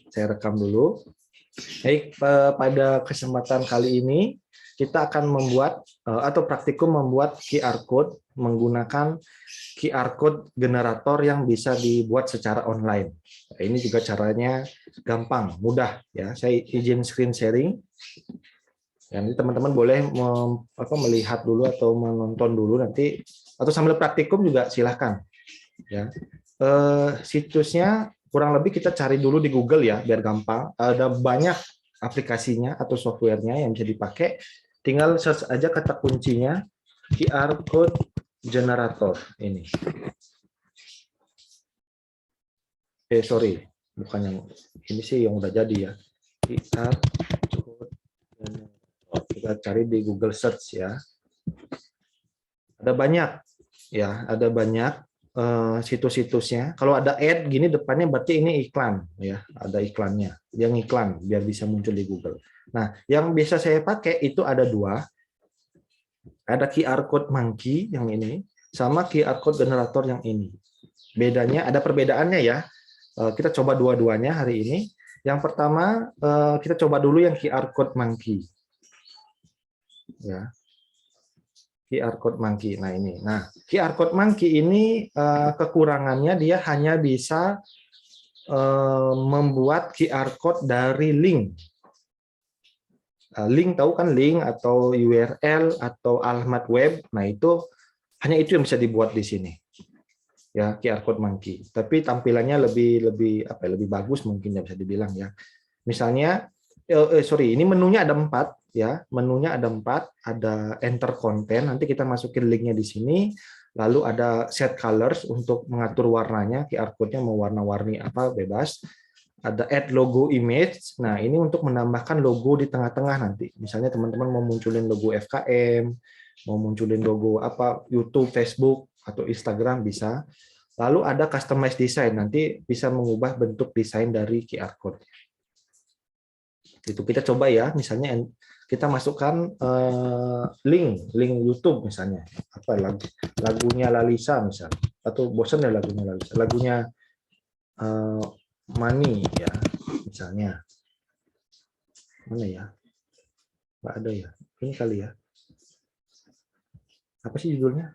Saya rekam dulu. Baik, pada kesempatan kali ini kita akan membuat atau praktikum membuat QR code menggunakan QR code generator yang bisa dibuat secara online. Nah, ini juga caranya gampang, mudah ya. Saya izin screen sharing. Jadi teman-teman boleh melihat dulu atau menonton dulu nanti, atau sambil praktikum juga silahkan. Ya, situsnya kurang lebih kita cari dulu di Google ya, biar gampang. Ada banyak aplikasinya atau softwarenya yang bisa dipakai. Tinggal search aja kata kuncinya QR code generator ini. Sorry, bukan yang ini sih yang udah jadi ya. QR code generator. Kita cari di Google Search ya. Ada banyak ya, ada banyak situs-situsnya. Kalau ada ad gini depannya berarti ini iklan ya, ada iklannya. Yang iklan biar bisa muncul di Google. Nah, yang biasa saya pakai itu ada dua. Ada QR code monkey yang ini sama QR code generator yang ini. Bedanya ada perbedaannya ya. Kita coba dua-duanya hari ini. Yang pertama kita coba dulu yang QR code monkey. Ya. QR code monkey. Nah ini. Nah, QR code monkey ini kekurangannya dia hanya bisa membuat QR code dari link. Link tahu kan, link atau URL atau alamat web. Nah, itu hanya itu yang bisa dibuat di sini. Ya, QR code monkey. Tapi tampilannya lebih bagus mungkin ya bisa dibilang ya. Misalnya ini menunya ada 4 ya, menunya ada 4, ada enter content, nanti kita masukin linknya di sini, lalu ada set colors untuk mengatur warnanya, QR code-nya mau warna-warni apa bebas, ada add logo image, nah ini untuk menambahkan logo di tengah-tengah nanti, misalnya teman-teman mau munculin logo FKM, mau munculin logo apa YouTube, Facebook atau Instagram bisa, lalu ada customize design, nanti bisa mengubah bentuk desain dari QR code. Itu kita coba ya, misalnya kita masukkan link YouTube misalnya, apa lagunya Lalisa misalnya, atau bosan ya lagunya Lalisa, lagunya Money ya misalnya, mana ya, nggak ada ya, ini kali ya, apa sih judulnya,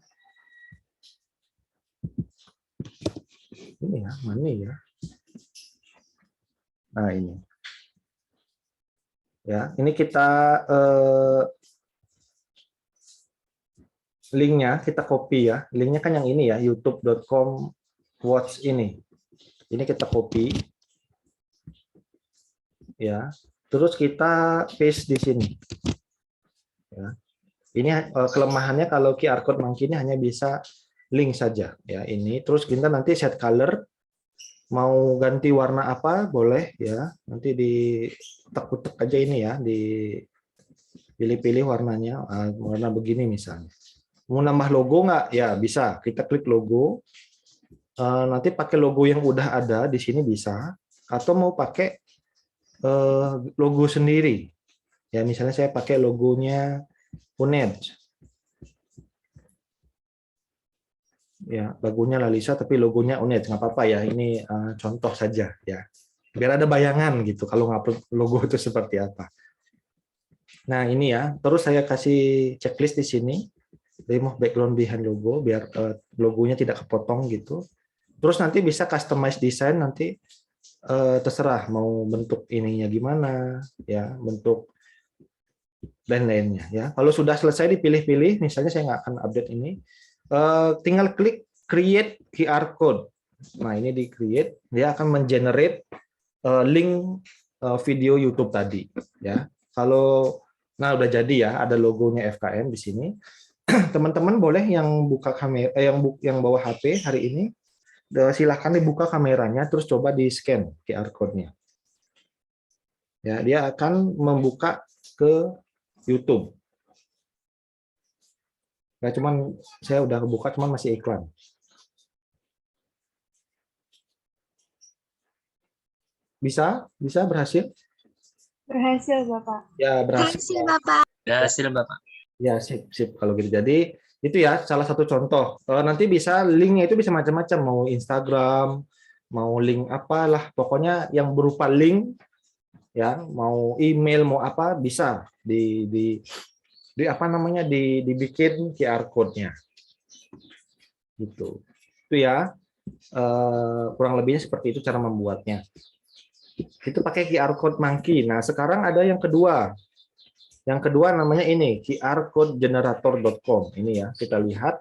ini ya, Money ya, nah ini. Ya, ini kita linknya kita copy ya. Linknya kan yang ini ya, youtube.com watch ini. Ini kita copy. Ya. Terus kita paste di sini. Ya. Ini kelemahannya kalau QR code monkey ini hanya bisa link saja ya ini. Terus kita nanti set color, mau ganti warna apa boleh ya. Nanti ditek-utek aja ini ya, dipilih-pilih warnanya, warna begini misalnya. Mau nambah logo nggak? Ya bisa. Kita klik logo. Nanti pakai logo yang udah ada di sini bisa. Atau mau pakai logo sendiri. Ya misalnya saya pakai logonya UNED. Ya logonya Lalisa tapi logonya UNED, nggak apa-apa ya. Ini contoh saja ya. Biar ada bayangan gitu kalau ngupload logo itu seperti apa. Nah ini ya. Terus saya kasih checklist di sini. Remove background behind logo biar logonya tidak kepotong gitu. Terus nanti bisa customize design, nanti terserah mau bentuk ininya gimana ya, bentuk dan lainnya ya. Kalau sudah selesai dipilih-pilih, misalnya saya nggak akan update ini, tinggal klik create QR code. Nah ini di create, dia akan mengenerate link video YouTube tadi ya. Kalau nah udah jadi ya, ada logonya FKM di sini. Teman-teman boleh yang buka kamera, yang bawa HP hari ini, silahkan dibuka kameranya, terus coba di scan QR code-nya. Ya, dia akan membuka ke YouTube. Ya, cuman saya udah buka, cuman masih iklan. Bisa berhasil? Berhasil, Bapak. Ya, berhasil. Berhasil, Bapak. Berhasil, Bapak. Ya, sip kalau gitu. Jadi itu ya salah satu contoh. Nanti bisa linknya itu bisa macam-macam, mau Instagram, mau link apalah, pokoknya yang berupa link, ya, mau email, mau apa, bisa di apa namanya, dibikin QR code-nya, gitu. Itu ya, kurang lebihnya seperti itu cara membuatnya. Itu pakai QR code Monkey. Nah, sekarang ada yang kedua. Yang kedua namanya ini, qrcodegenerator.com. Ini ya, kita lihat.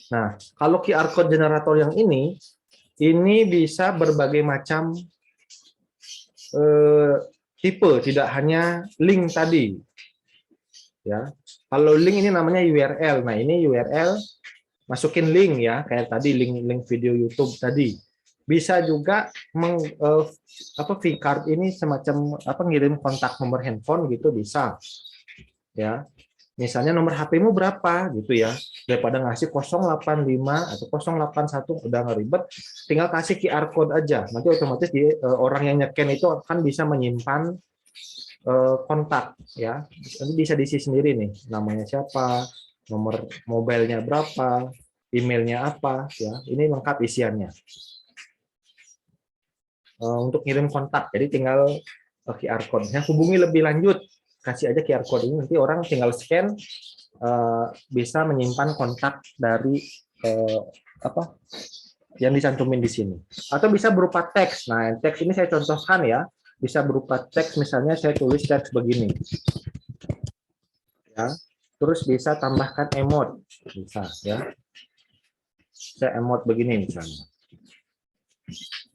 Nah, kalau QR code generator yang ini bisa berbagai macam tipe, tidak hanya link tadi. Ya, kalau link ini namanya URL. Nah, ini URL, masukin link ya, kayak tadi link video YouTube tadi. Bisa juga vCard ini semacam ngirim kontak nomor handphone gitu, bisa. Ya. Misalnya nomor HP-mu berapa gitu ya. Daripada ngasih 085 atau 081 udah ngeribet, tinggal kasih QR code aja. Nanti otomatis orang yang nyeken itu akan bisa menyimpan kontak ya. Nanti bisa diisi sendiri nih, namanya siapa, nomor mobilenya berapa, emailnya apa ya. Ini lengkap isiannya. Untuk ngirim kontak, jadi tinggal QR code-nya, hubungi lebih lanjut, kasih aja QR code ini, nanti orang tinggal scan, bisa menyimpan kontak dari yang dicantumin di sini, atau bisa berupa teks. Nah, teks ini saya contohkan ya, bisa berupa teks, misalnya saya tulis teks begini ya, terus bisa tambahkan emot, bisa ya, saya emot begini misalnya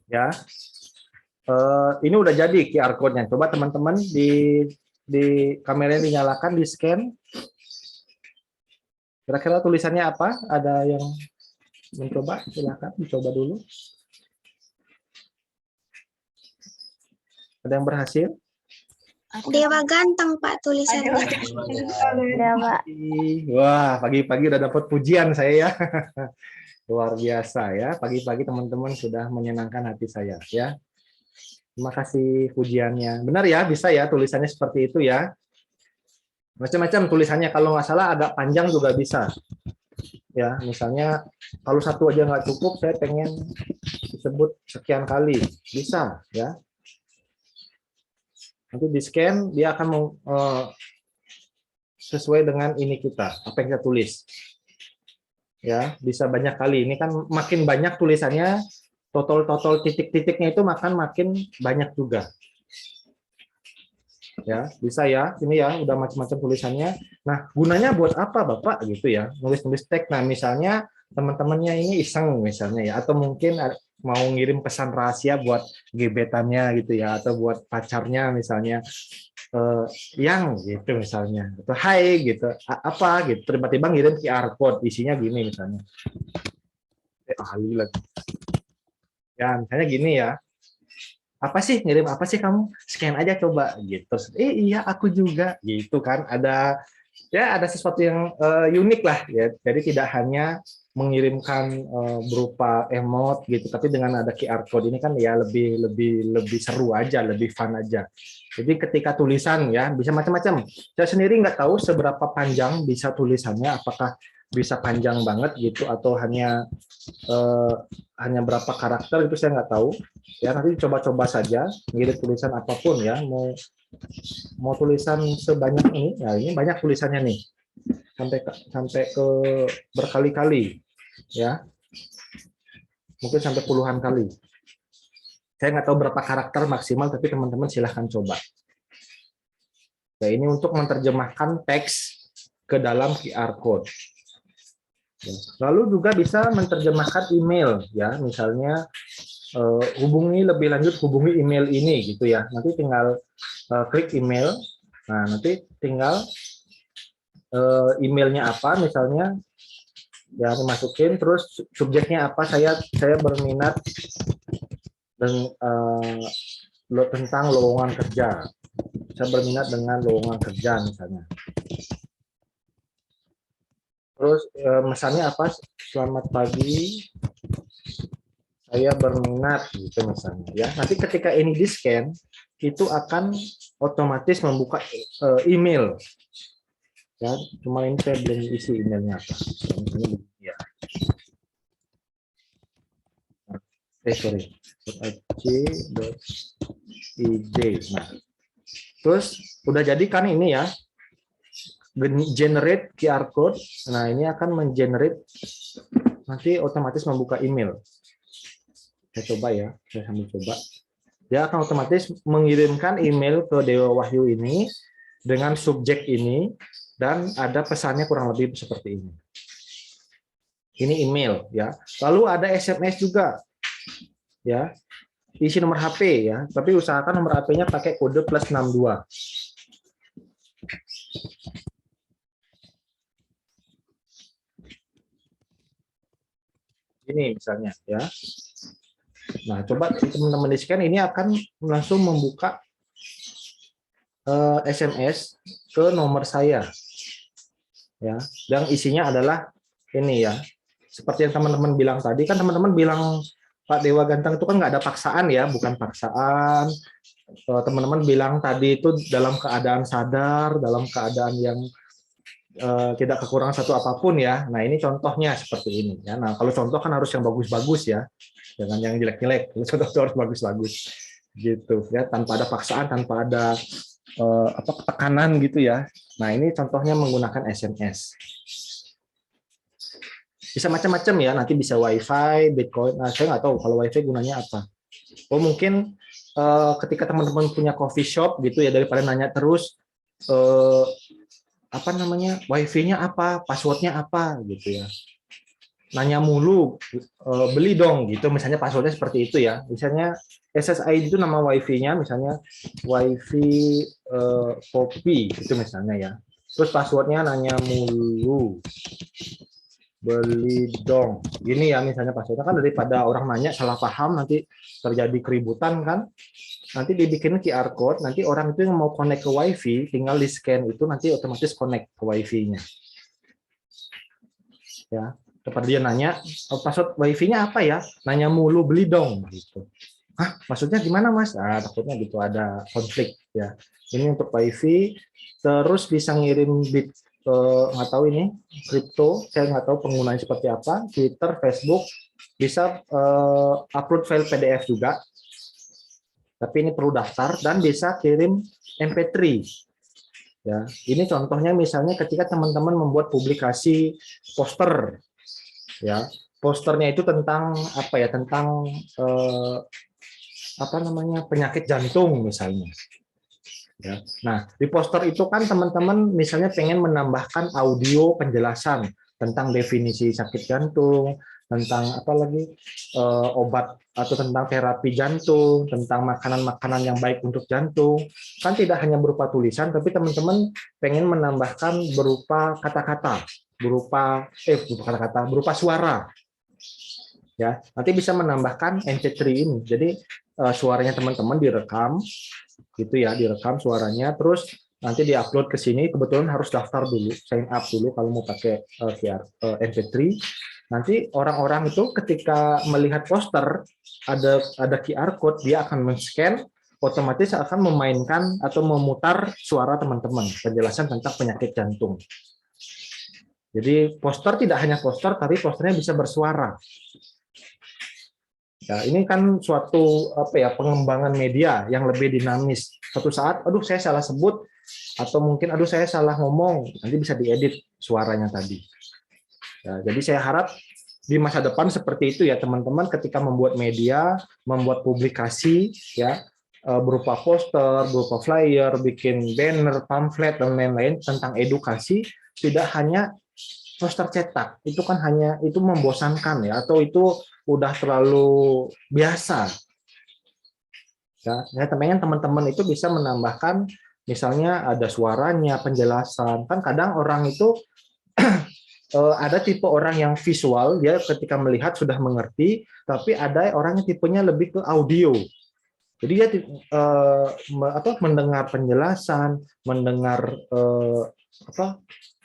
ya. Ini udah jadi QR code-nya. Coba teman-teman di kameranya dinyalakan, di scan. Kira-kira tulisannya apa? Ada yang mencoba? Silakan dicoba dulu. Ada yang berhasil? Dewa ganteng, Pak, tulisannya. Ada, Pak. Wah, pagi-pagi udah dapat pujian saya ya. Luar biasa ya. Pagi-pagi teman-teman sudah menyenangkan hati saya ya. Terima kasih pujiannya. Benar ya, bisa ya tulisannya seperti itu ya. Macam-macam tulisannya, kalau nggak salah agak panjang juga bisa. Ya, misalnya kalau satu aja nggak cukup, saya pengen disebut sekian kali, bisa ya. Nanti di scan, dia akan sesuai dengan ini kita, apa yang kita tulis. Ya, bisa banyak kali. Ini kan makin banyak tulisannya, total titik-titiknya itu makin banyak juga. Ya, bisa ya. Ini ya udah macam-macam tulisannya. Nah, gunanya buat apa, Bapak gitu ya? Nulis-nulis teks. Nah, misalnya teman-temannya ini iseng misalnya ya, atau mungkin mau ngirim pesan rahasia buat gebetannya gitu ya, atau buat pacarnya misalnya, yang gitu misalnya, atau hai gitu, apa gitu, tiba-tiba ngirim QR code isinya gini misalnya. Ahli lagi. Ya, misalnya gini ya. Apa sih, ngirim apa sih kamu? Scan aja coba gitu. Iya aku juga gitu kan. Ada sesuatu yang unik lah ya. Jadi tidak hanya mengirimkan berupa emot gitu, tapi dengan ada QR code ini kan ya lebih seru aja, lebih fun aja. Jadi ketika tulisan ya bisa macam-macam. Saya sendiri nggak tahu seberapa panjang bisa tulisannya, apakah bisa panjang banget gitu atau hanya berapa karakter itu saya nggak tahu. Ya nanti coba-coba saja ngirim tulisan apapun ya, mau tulisan sebanyak ini, ya ini banyak tulisannya nih, sampai ke berkali-kali ya, mungkin sampai puluhan kali. Saya nggak tahu berapa karakter maksimal, tapi teman-teman silahkan coba. Ya, ini untuk menerjemahkan teks ke dalam QR code. Lalu juga bisa menerjemahkan email ya, misalnya hubungi lebih lanjut, hubungi email ini gitu ya. Nanti tinggal klik email. Nah, nanti tinggal emailnya apa misalnya ya, dimasukin, terus subjeknya apa, saya berminat tentang lowongan kerja. Saya berminat dengan lowongan kerja misalnya. Terus misalnya apa? Selamat pagi, saya berminat gitu misalnya ya. Nanti ketika ini di scan itu akan otomatis membuka email ya. Cuma ini saya belum isi emailnya apa. Ini ya. Nah, .ac.id. Nah, terus udah jadi kan ini ya, generate QR code. Nah, ini akan mengenerate, nanti otomatis membuka email. Saya coba ya, saya sambil coba. Dia akan otomatis mengirimkan email ke Dewa Wahyu ini dengan subjek ini, dan ada pesannya kurang lebih seperti ini. Ini email ya. Lalu ada SMS juga ya. Isi nomor HP ya, tapi usahakan nomor HP-nya pakai kode +62. Ini misalnya ya. Nah, coba teman-teman di scan, ini akan langsung membuka SMS ke nomor saya. Ya, yang isinya adalah ini ya. Seperti yang teman-teman bilang tadi, kan teman-teman bilang Pak Dewa Ganteng itu kan nggak ada paksaan ya, bukan paksaan. Teman-teman bilang tadi itu dalam keadaan sadar, dalam keadaan yang tidak kekurangan satu apapun ya. Nah, ini contohnya seperti ini ya. Nah, kalau contoh kan harus yang bagus-bagus ya, jangan yang jelek-jelek. Contoh itu harus bagus-bagus gitu ya, tanpa ada paksaan, tanpa ada tekanan gitu ya. Nah, ini contohnya menggunakan SMS. Bisa macam-macam ya, nanti bisa WiFi, Bitcoin. Nah, saya nggak tahu kalau WiFi gunanya apa. Oh, mungkin ketika teman-teman punya coffee shop gitu ya, daripada nanya terus apa namanya, WiFi-nya apa, passwordnya apa gitu ya. Nanya mulu, beli dong gitu, misalnya passwordnya seperti itu ya. Misalnya SSID itu nama WiFi-nya, misalnya WiFi kopi itu misalnya ya. Terus passwordnya nanya mulu, beli dong. Gini ya misalnya passwordnya, kan daripada orang nanya salah paham nanti terjadi keributan kan. Nanti dibikin QR code, nanti orang itu yang mau connect ke WiFi tinggal di scan itu, nanti otomatis connect ke WiFi-nya. Ya, kepada dia nanya password WiFi-nya apa ya? Nanya mulu, beli dong gitu. Hah, maksudnya gimana Mas? Ah, takutnya gitu ada konflik ya. Ini untuk WiFi, terus bisa ngirim bit nggak tahu ini kripto, saya nggak tahu penggunanya seperti apa. Twitter, Facebook, bisa upload file PDF juga. Tapi ini perlu daftar, dan bisa kirim MP3. Ya, ini contohnya misalnya ketika teman-teman membuat publikasi poster, ya, posternya itu tentang apa ya? Tentang apa namanya, penyakit jantung misalnya. Ya. Nah, di poster itu kan teman-teman misalnya pengen menambahkan audio penjelasan tentang definisi sakit jantung, tentang apa lagi obat atau tentang terapi jantung, tentang makanan-makanan yang baik untuk jantung. Kan tidak hanya berupa tulisan, tapi teman-teman pengen menambahkan berupa kata-kata, berupa kata-kata, berupa suara. Ya, nanti bisa menambahkan MP3 ini. Jadi suaranya teman-teman direkam gitu ya, direkam suaranya, terus nanti diupload ke sini. Kebetulan harus daftar dulu, sign up dulu kalau mau pakai MP3. Nanti orang-orang itu ketika melihat poster ada QR code, dia akan men-scan, otomatis akan memainkan atau memutar suara teman-teman, penjelasan tentang penyakit jantung. Jadi poster tidak hanya poster, tapi posternya bisa bersuara. Ya, ini kan suatu apa ya, pengembangan media yang lebih dinamis. Suatu saat, aduh saya salah sebut, atau mungkin aduh saya salah ngomong, nanti bisa diedit suaranya tadi. Ya, jadi saya harap di masa depan seperti itu ya teman-teman, ketika membuat media, membuat publikasi ya, berupa poster, berupa flyer, bikin banner, pamflet dan lain-lain tentang edukasi, tidak hanya poster cetak. Itu kan hanya, itu membosankan ya, atau itu udah terlalu biasa. Ya, saya pengen teman-teman itu bisa menambahkan, misalnya ada suaranya, penjelasan. Kan kadang orang itu ada tipe orang yang visual, dia ketika melihat sudah mengerti, tapi ada orang yang tipenya lebih ke audio. Jadi dia mendengar penjelasan, mendengar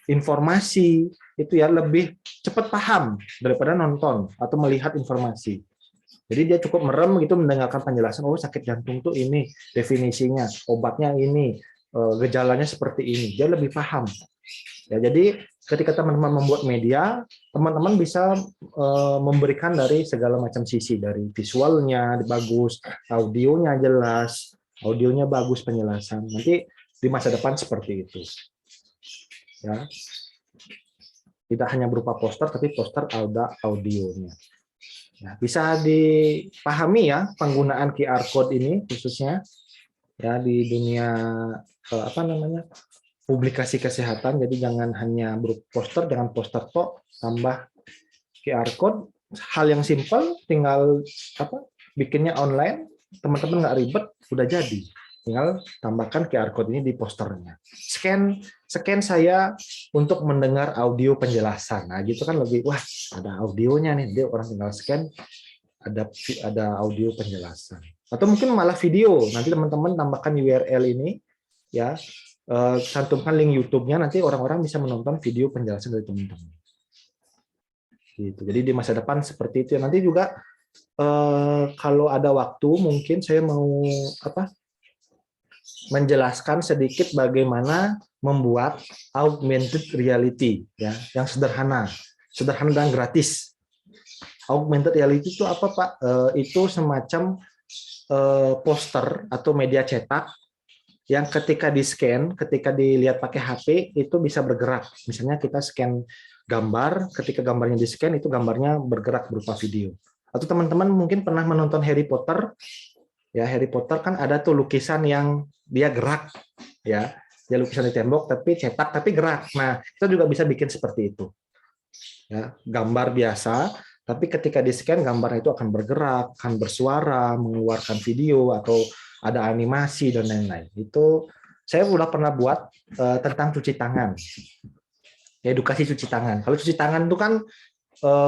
informasi, itu ya lebih cepat paham daripada nonton atau melihat informasi. Jadi dia cukup merem gitu mendengarkan penjelasan, oh sakit jantung tuh ini definisinya, obatnya ini, gejalanya seperti ini, dia lebih paham. Ya, jadi ketika teman-teman membuat media, teman-teman bisa memberikan dari segala macam sisi, dari visualnya bagus, audionya jelas, audionya bagus penjelasan. Nanti di masa depan seperti itu. Ya. Tidak hanya berupa poster, tapi poster ada audionya. Nah, bisa dipahami ya penggunaan QR code ini khususnya ya di dunia apa namanya publikasi kesehatan. Jadi jangan hanya berupa poster, jangan poster tok, tambah QR code. Hal yang simpel, tinggal apa bikinnya online, teman-teman nggak ribet, udah jadi. Tinggal tambahkan QR code ini di posternya. Scan saya untuk mendengar audio penjelasan. Nah, gitu kan lebih wah, ada audionya nih. Dia orang tinggal scan ada audio penjelasan. Atau mungkin malah video. Nanti teman-teman tambahkan URL ini ya. Cantumkan link YouTube-nya, nanti orang-orang bisa menonton video penjelasan dari teman-teman. Gitu. Jadi di masa depan seperti itu. Nanti juga kalau ada waktu, mungkin saya mau menjelaskan sedikit bagaimana membuat augmented reality, ya, yang sederhana dan gratis. Augmented reality itu apa, Pak? Itu semacam poster atau media cetak yang ketika di-scan, ketika dilihat pakai HP, itu bisa bergerak. Misalnya kita scan gambar, ketika gambarnya di-scan, itu gambarnya bergerak berupa video. Atau teman-teman mungkin pernah menonton Harry Potter, ya Harry Potter kan ada tuh lukisan yang dia gerak, ya. Dia lukisan di tembok, tapi cetak, tapi gerak. Nah, kita juga bisa bikin seperti itu. Ya, gambar biasa, tapi ketika di-scan, gambarnya itu akan bergerak, akan bersuara, mengeluarkan video, atau ada animasi dan lain-lain. Itu saya udah pernah buat tentang cuci tangan, edukasi cuci tangan. Kalau cuci tangan itu kan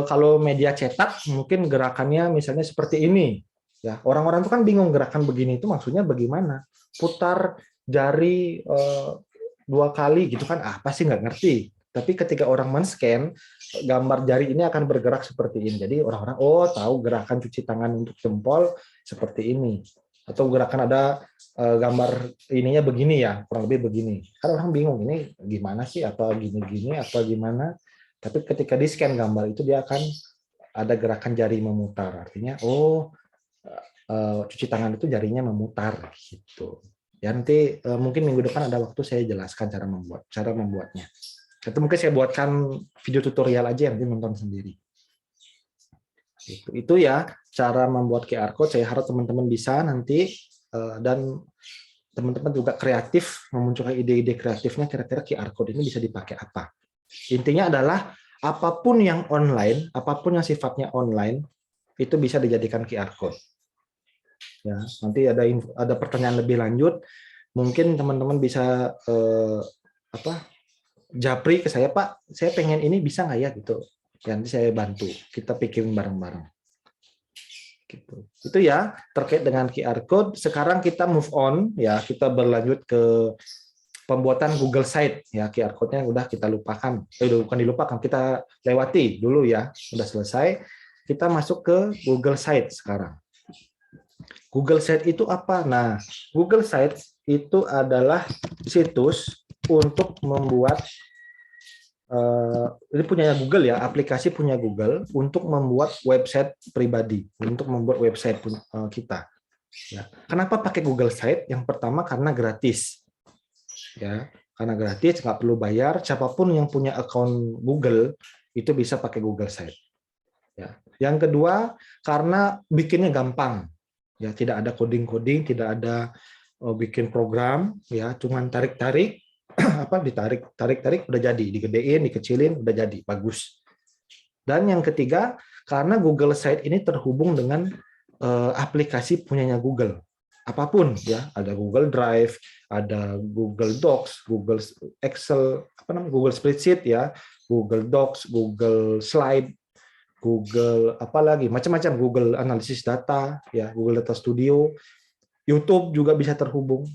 kalau media cetak mungkin gerakannya misalnya seperti ini, ya orang-orang itu kan bingung gerakan begini itu maksudnya bagaimana? Putar jari 2 kali gitu kan? Apa sih nggak ngerti. Tapi ketika orang men-scan, gambar jari ini akan bergerak seperti ini. Jadi orang-orang tahu gerakan cuci tangan untuk jempol seperti ini. Atau gerakan ada gambar ininya begini ya, kurang lebih begini. Kan orang bingung ini gimana sih, apa gini-gini, apa gimana. Tapi ketika di-scan gambar itu dia akan ada gerakan jari memutar. Artinya cuci tangan itu jarinya memutar gitu. Ya nanti mungkin minggu depan ada waktu saya jelaskan cara membuatnya. Atau mungkin saya buatkan video tutorial aja nanti nonton sendiri. Itu ya cara membuat QR code. Saya harap teman-teman bisa nanti dan teman-teman juga kreatif memunculkan ide-ide kreatifnya kira-kira QR code ini bisa dipakai apa. Intinya adalah apapun yang online, apapun yang sifatnya online itu bisa dijadikan QR code. Ya, nanti ada pertanyaan lebih lanjut, mungkin teman-teman bisa japri ke saya, Pak, saya pengen ini bisa nggak ya gitu. Nanti saya bantu, kita pikirin bareng-bareng. Gitu. Itu ya terkait dengan QR code. Sekarang kita move on ya, kita berlanjut ke pembuatan Google Site ya. QR code-nya udah kita lupakan. Bukan dilupakan, kita lewati dulu ya. Udah selesai. Kita masuk ke Google Site sekarang. Google Site itu apa? Nah, Google Site itu adalah situs untuk membuat ini punya Google ya, aplikasi punya Google untuk membuat website pribadi, untuk membuat website kita. Ya. Kenapa pakai Google Site? Yang pertama karena gratis, ya, karena gratis, nggak perlu bayar. Siapapun yang punya akun Google itu bisa pakai Google Site. Ya. Yang kedua karena bikinnya gampang, ya, tidak ada coding-coding, tidak ada bikin program, ya, cuman tarik-tarik. Tarik udah jadi, digedein, dikecilin udah jadi, bagus. Dan yang ketiga, karena Google Site ini terhubung dengan aplikasi punyanya Google. Apapun ya, ada Google Drive, ada Google Docs, Google Excel, Google Spreadsheet ya, Google Docs, Google Slide, Google apalagi, macam-macam, Google Analisis Data ya, Google Data Studio, YouTube juga bisa terhubung.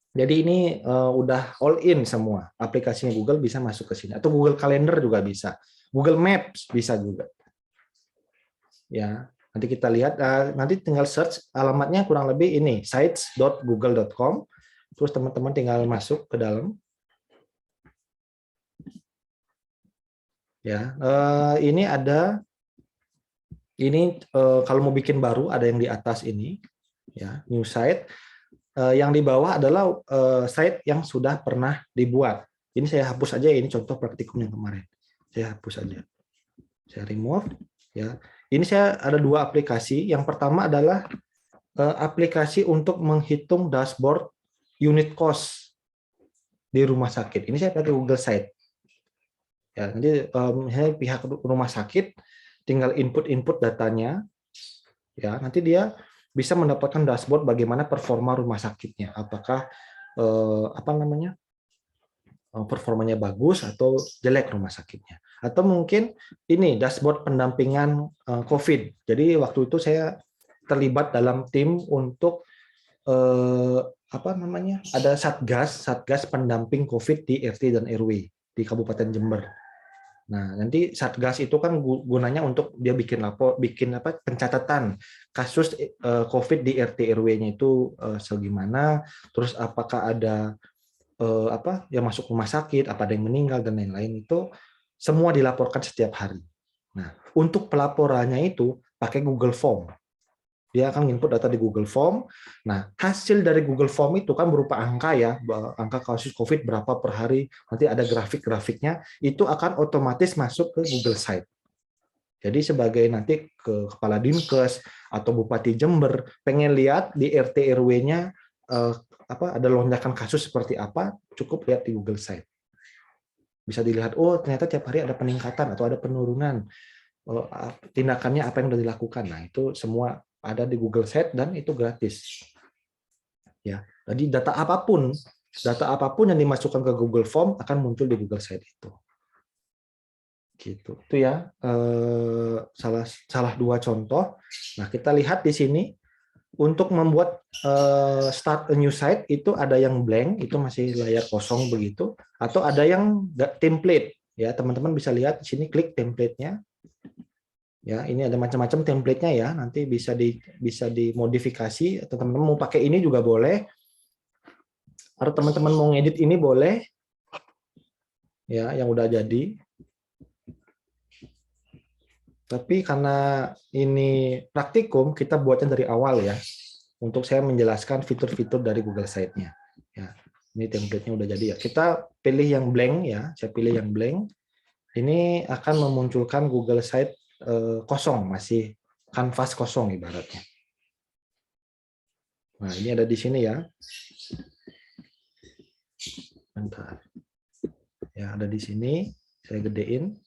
Jadi ini udah all in semua. Aplikasinya Google bisa masuk ke sini. Atau Google Calendar juga bisa. Google Maps bisa juga. Ya, nanti kita lihat. Nanti tinggal search alamatnya kurang lebih ini, sites.google.com. Terus teman-teman tinggal masuk ke dalam. Ya, ini ada kalau mau bikin baru ada yang di atas ini, ya, new site. Yang di bawah adalah site yang sudah pernah dibuat. Ini saya hapus aja, ini contoh praktikum yang kemarin. Saya hapus aja. Saya remove, ya. Ini saya ada 2 aplikasi. Yang pertama adalah aplikasi untuk menghitung dashboard unit cost di rumah sakit. Ini saya pakai Google Site. Ya, nanti misalnya pihak rumah sakit tinggal input datanya, ya, nanti dia bisa mendapatkan dashboard bagaimana performa rumah sakitnya, apakah performanya bagus atau jelek rumah sakitnya, atau mungkin ini dashboard pendampingan COVID. Jadi waktu itu saya terlibat dalam tim untuk ada satgas pendamping COVID di RT dan RW di Kabupaten Jember. Nah, nanti Satgas itu kan gunanya untuk dia bikin pencatatan kasus COVID di RT RW-nya itu segimana, terus apakah ada yang masuk rumah sakit, apa ada yang meninggal dan lain-lain, itu semua dilaporkan setiap hari. Nah, untuk pelaporannya itu pakai Google Form. Dia akan input data di Google Form. Nah, hasil dari Google Form itu kan berupa angka ya, angka kasus COVID berapa per hari, nanti ada grafik-grafiknya, itu akan otomatis masuk ke Google Site. Jadi sebagai nanti ke Kepala Dinkes atau Bupati Jember pengen lihat di RT RW-nya ada lonjakan kasus seperti apa, cukup lihat di Google Site. Bisa dilihat, oh ternyata tiap hari ada peningkatan atau ada penurunan, tindakannya apa yang sudah dilakukan. Nah, itu semua ada di Google Site dan itu gratis. Ya, jadi data apapun yang dimasukkan ke Google Form akan muncul di Google Site itu. Gitu. Itu ya salah 2 contoh. Nah, kita lihat di sini untuk membuat start a new site itu ada yang blank, itu masih layar kosong begitu, atau ada yang template. Ya, teman-teman bisa lihat di sini, klik template-nya. Ya, ini ada macam-macam template-nya ya, nanti bisa dimodifikasi, atau teman-teman mau pakai ini juga boleh, atau teman-teman mau ngedit ini boleh, ya, yang udah jadi. Tapi karena ini praktikum, kita buatnya dari awal ya, untuk saya menjelaskan fitur-fitur dari Google Site-nya. Ya, ini template-nya udah jadi ya. Kita pilih yang blank ya, saya pilih yang blank. Ini akan memunculkan Google Site kosong, masih kanvas kosong ibaratnya. Nah, ini ada di sini ya. Bentar. Ya, ada di sini. Saya gedein.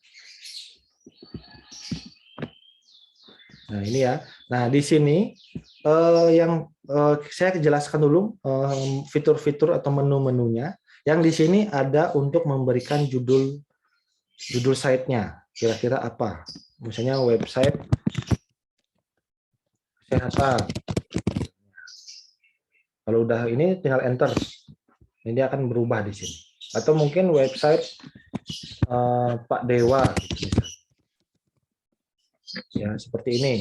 Nah, ini ya. Nah, di sini yang saya jelaskan dulu fitur-fitur atau menu-menunya. Yang di sini ada untuk memberikan judul site-nya. Kira-kira apa? Misalnya website kesehatan. Kalau udah ini tinggal enter. Ini akan berubah di sini. Atau mungkin website Pak Dewa gitu. Ya, seperti ini.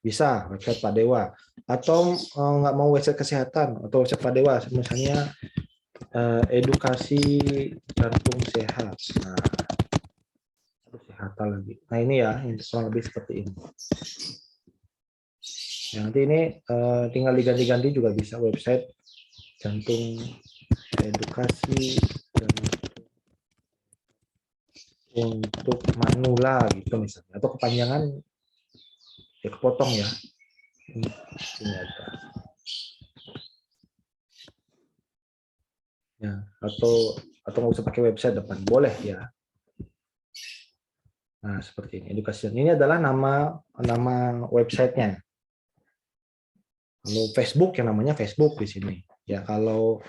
Bisa website Pak Dewa. Atau nggak mau website kesehatan atau website Pak Dewa, misalnya edukasi jantung sehat. Nah, kesehatan lagi. Nah, ini ya, ini kurang lebih seperti ini. Ya, nanti ini tinggal diganti-ganti juga bisa, website jantung edukasi untuk manula gitu misalnya, atau kepanjangan ya kepotong ya. Ini aja. Ya, atau nggak usah pakai website depan, boleh ya. Nah, seperti ini. Edukasi ini adalah nama websitenya. Kalau Facebook yang namanya Facebook di sini. Ya, kalau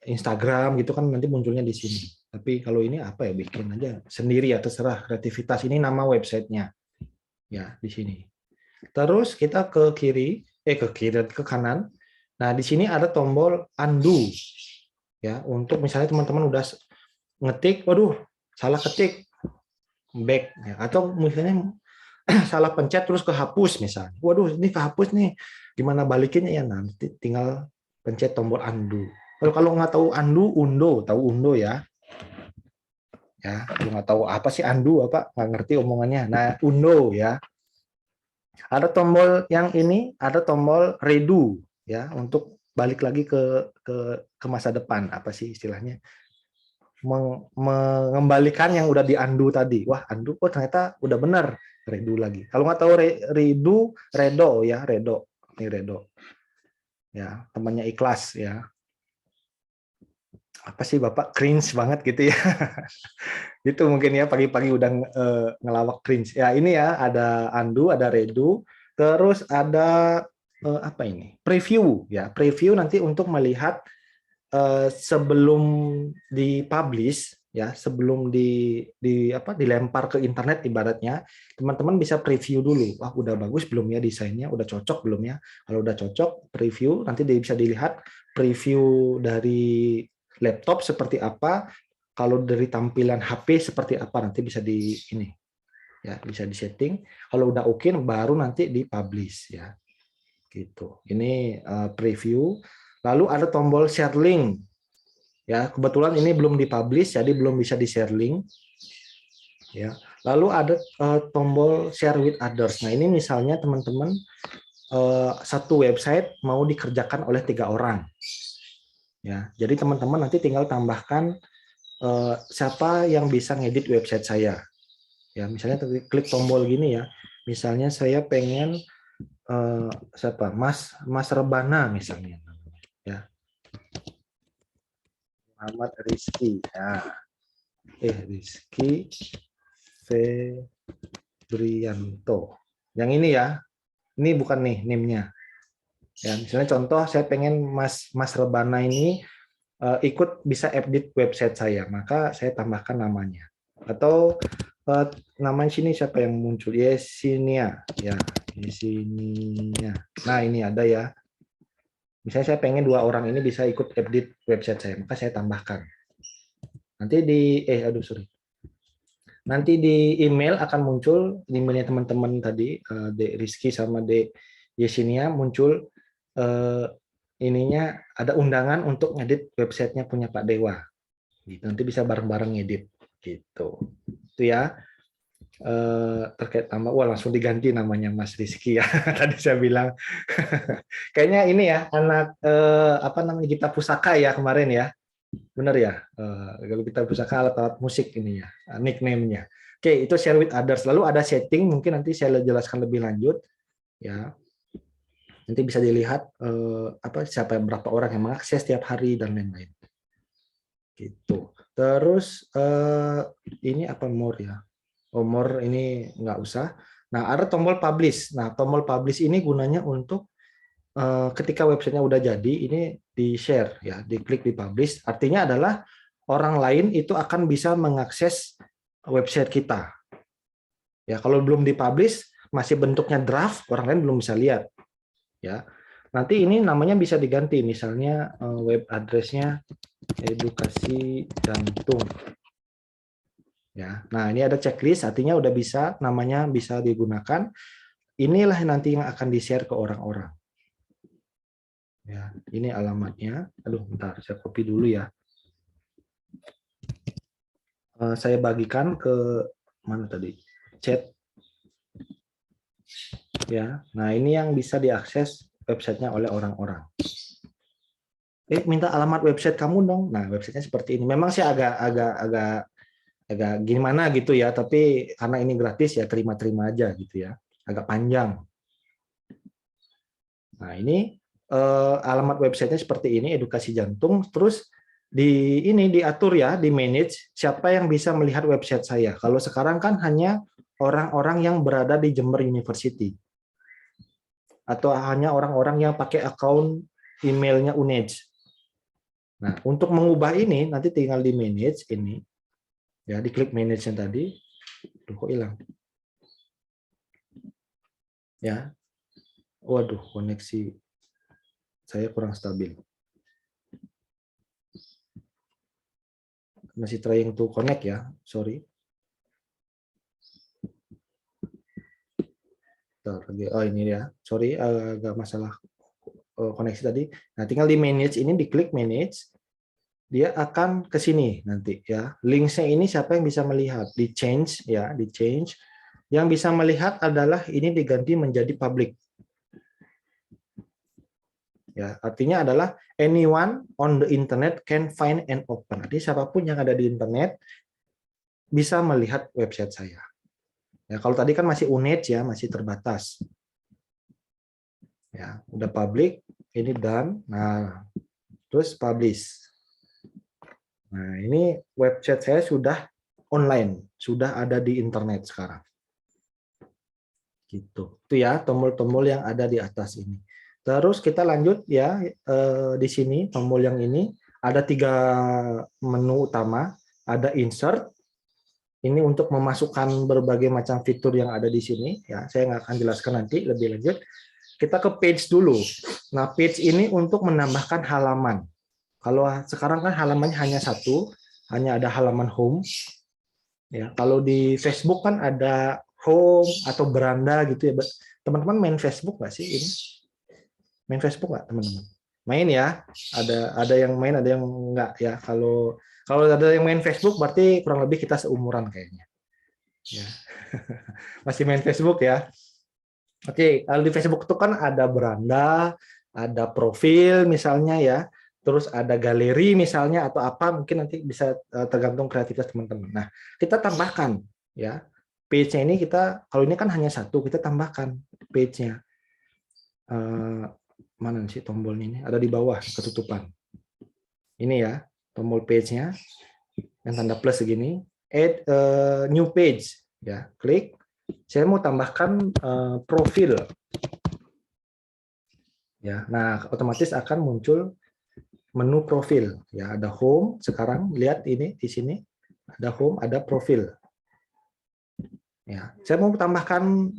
Instagram gitu kan nanti munculnya di sini. Tapi kalau ini apa ya, bikin aja sendiri ya, terserah, kreativitas. Ini nama websitenya. Ya, di sini. Terus kita ke kanan. Nah, di sini ada tombol undo. Ya, untuk misalnya teman-teman udah ngetik, waduh, salah ketik, back ya. Atau misalnya salah pencet terus kehapus misalnya. Waduh, ini kehapus nih. Gimana balikinnya ya? Nanti tinggal pencet tombol undo. Kalau nggak tahu undo, tahu undo ya. ya. Lu nggak tahu apa sih undo apa, nggak ngerti omongannya. Nah, undo ya. Ada tombol yang ini, ada tombol redo ya untuk balik lagi ke masa depan. Apa sih istilahnya? Mengembalikan yang udah di undo tadi. Wah, undo oh ternyata udah benar, redo lagi. Kalau nggak tahu redo, redo ya, redo. Ini redo. Ya, temannya ikhlas ya. Apa sih Bapak cringe banget gitu ya. Itu mungkin ya pagi-pagi udah ngelawak cringe. Ya, ini ya ada undo, ada redo, terus ada apa ini? Preview ya. Preview nanti untuk melihat sebelum dipublish ya, sebelum dilempar ke internet ibaratnya, teman-teman bisa preview dulu. Wah, udah bagus belum ya desainnya, udah cocok belum ya? Kalau udah cocok, preview nanti bisa dilihat preview dari laptop seperti apa, kalau dari tampilan HP seperti apa nanti bisa di ini ya, bisa di setting. Kalau udah oke baru nanti dipublish ya. Gitu. Ini preview. Lalu ada tombol share link. Ya, kebetulan ini belum dipublish jadi belum bisa di-share link. Ya. Lalu ada tombol share with others. Nah, ini misalnya teman-teman satu website mau dikerjakan oleh 3 orang. Ya, jadi teman-teman nanti tinggal tambahkan siapa yang bisa ngedit website saya. Ya, misalnya klik tombol gini ya. Misalnya saya pengen siapa? Mas Rebana misalnya. Ya. Muhammad Rizky. Ya. Rizky Febrianto. Yang ini ya. Ini bukan nih NIM-nya. Ya, misalnya contoh saya pengen Mas Rebana ini ikut bisa edit website saya, maka saya tambahkan namanya. Atau nama sini siapa yang muncul? Yesinia, ya, Yesinia. Nah, ini ada ya. Misalnya saya pengen 2 orang ini bisa ikut edit website saya, maka saya tambahkan. Nanti nanti di email akan muncul di emailnya teman-teman tadi, Dek Rizky sama Dek Yesinia muncul ininya ada undangan untuk ngedit websitenya punya Pak Dewa. Gitu. Nanti bisa bareng-bareng ngedit gitu. Itu ya. Terkait nama, wah langsung diganti namanya Mas Rizky ya. Tadi saya bilang kayaknya ini ya anak apa namanya Gita Pusaka ya kemarin ya. Benar ya? Kalau Gita Pusaka alat-alat musik ini ya, nickname-nya. Oke, itu share with others. Lalu ada setting, mungkin nanti saya jelaskan lebih lanjut ya. Nanti bisa dilihat siapa berapa orang yang mengakses setiap hari dan lain-lain. Gitu. Terus ini apa more ya? More ini nggak usah. Nah, ada tombol publish. Nah, tombol publish ini gunanya untuk ketika websitenya udah jadi, ini di-share ya, diklik di publish. Artinya adalah orang lain itu akan bisa mengakses website kita. Ya, kalau belum dipublish, masih bentuknya draft, orang lain belum bisa lihat. Ya. Nanti ini namanya bisa diganti, misalnya web address-nya edukasi jantung. Ya. Nah, ini ada checklist, artinya udah bisa, namanya bisa digunakan. Inilah nanti yang akan di-share ke orang-orang. Ya, ini alamatnya. Aduh, bentar, saya copy dulu ya. Saya bagikan ke mana tadi? Chat. Ya. Nah, ini yang bisa diakses websitenya oleh orang-orang. Minta alamat website kamu dong. Nah, websitenya seperti ini. Memang sih agak gimana gitu ya, tapi karena ini gratis ya terima-terima aja gitu ya. Agak panjang. Nah, ini alamat websitenya seperti ini, edukasi jantung. Terus ini diatur ya, di manage siapa yang bisa melihat website saya. Kalau sekarang kan hanya orang-orang yang berada di Jember University. Atau hanya orang-orang yang pakai akun emailnya UNED. Nah, untuk mengubah ini nanti tinggal di manage ini. Ya, diklik manage yang tadi. Duh, kok hilang? Ya. Waduh, koneksi saya kurang stabil. Masih trying to connect ya, sorry. Oh ini ya, sorry agak masalah koneksi tadi. Nah, tinggal di manage ini, diklik manage. dia akan ke sini nanti ya. Linksnya ini siapa yang bisa melihat? Di change ya, di change. Yang bisa melihat adalah ini diganti menjadi public. Ya, artinya adalah anyone on the internet can find and open. Jadi siapapun yang ada di internet bisa melihat website saya. Ya, kalau tadi kan masih unit ya, masih terbatas. Ya, udah public, ini done. Nah, terus publish. Nah, ini website saya sudah online, sudah ada di internet sekarang. Gitu. Itu ya tombol-tombol yang ada di atas ini. Terus kita lanjut ya, di sini tombol yang ini ada 3 menu utama, ada insert. Ini untuk memasukkan berbagai macam fitur yang ada di sini ya. Saya nggak akan jelaskan nanti lebih lanjut. Kita ke page dulu. Nah, page ini untuk menambahkan halaman. Kalau sekarang kan halamannya hanya satu, hanya ada halaman home. Ya, kalau di Facebook kan ada home atau beranda gitu ya. Teman-teman main Facebook nggak sih ini? Main Facebook nggak teman-teman? Main ya. Ada yang main, ada yang nggak ya. Kalau ada yang main Facebook berarti kurang lebih kita seumuran kayaknya. Ya. Masih main Facebook ya. Oke, kalau di Facebook itu kan ada beranda, ada profil misalnya ya, terus ada galeri misalnya atau apa, mungkin nanti bisa tergantung kreativitas teman-teman. Nah, kita tambahkan ya. Page-nya ini kalau ini kan hanya satu, kita tambahkan page-nya. Mana sih tombolnya ini? Ada di bawah ketutupan. Ini ya, tombol page-nya yang tanda plus segini. Add new page ya, klik. Saya mau tambahkan profil. Ya, nah otomatis akan muncul menu profil. Ya, ada home. Sekarang lihat ini di sini ada home, ada profil. Ya, saya mau tambahkan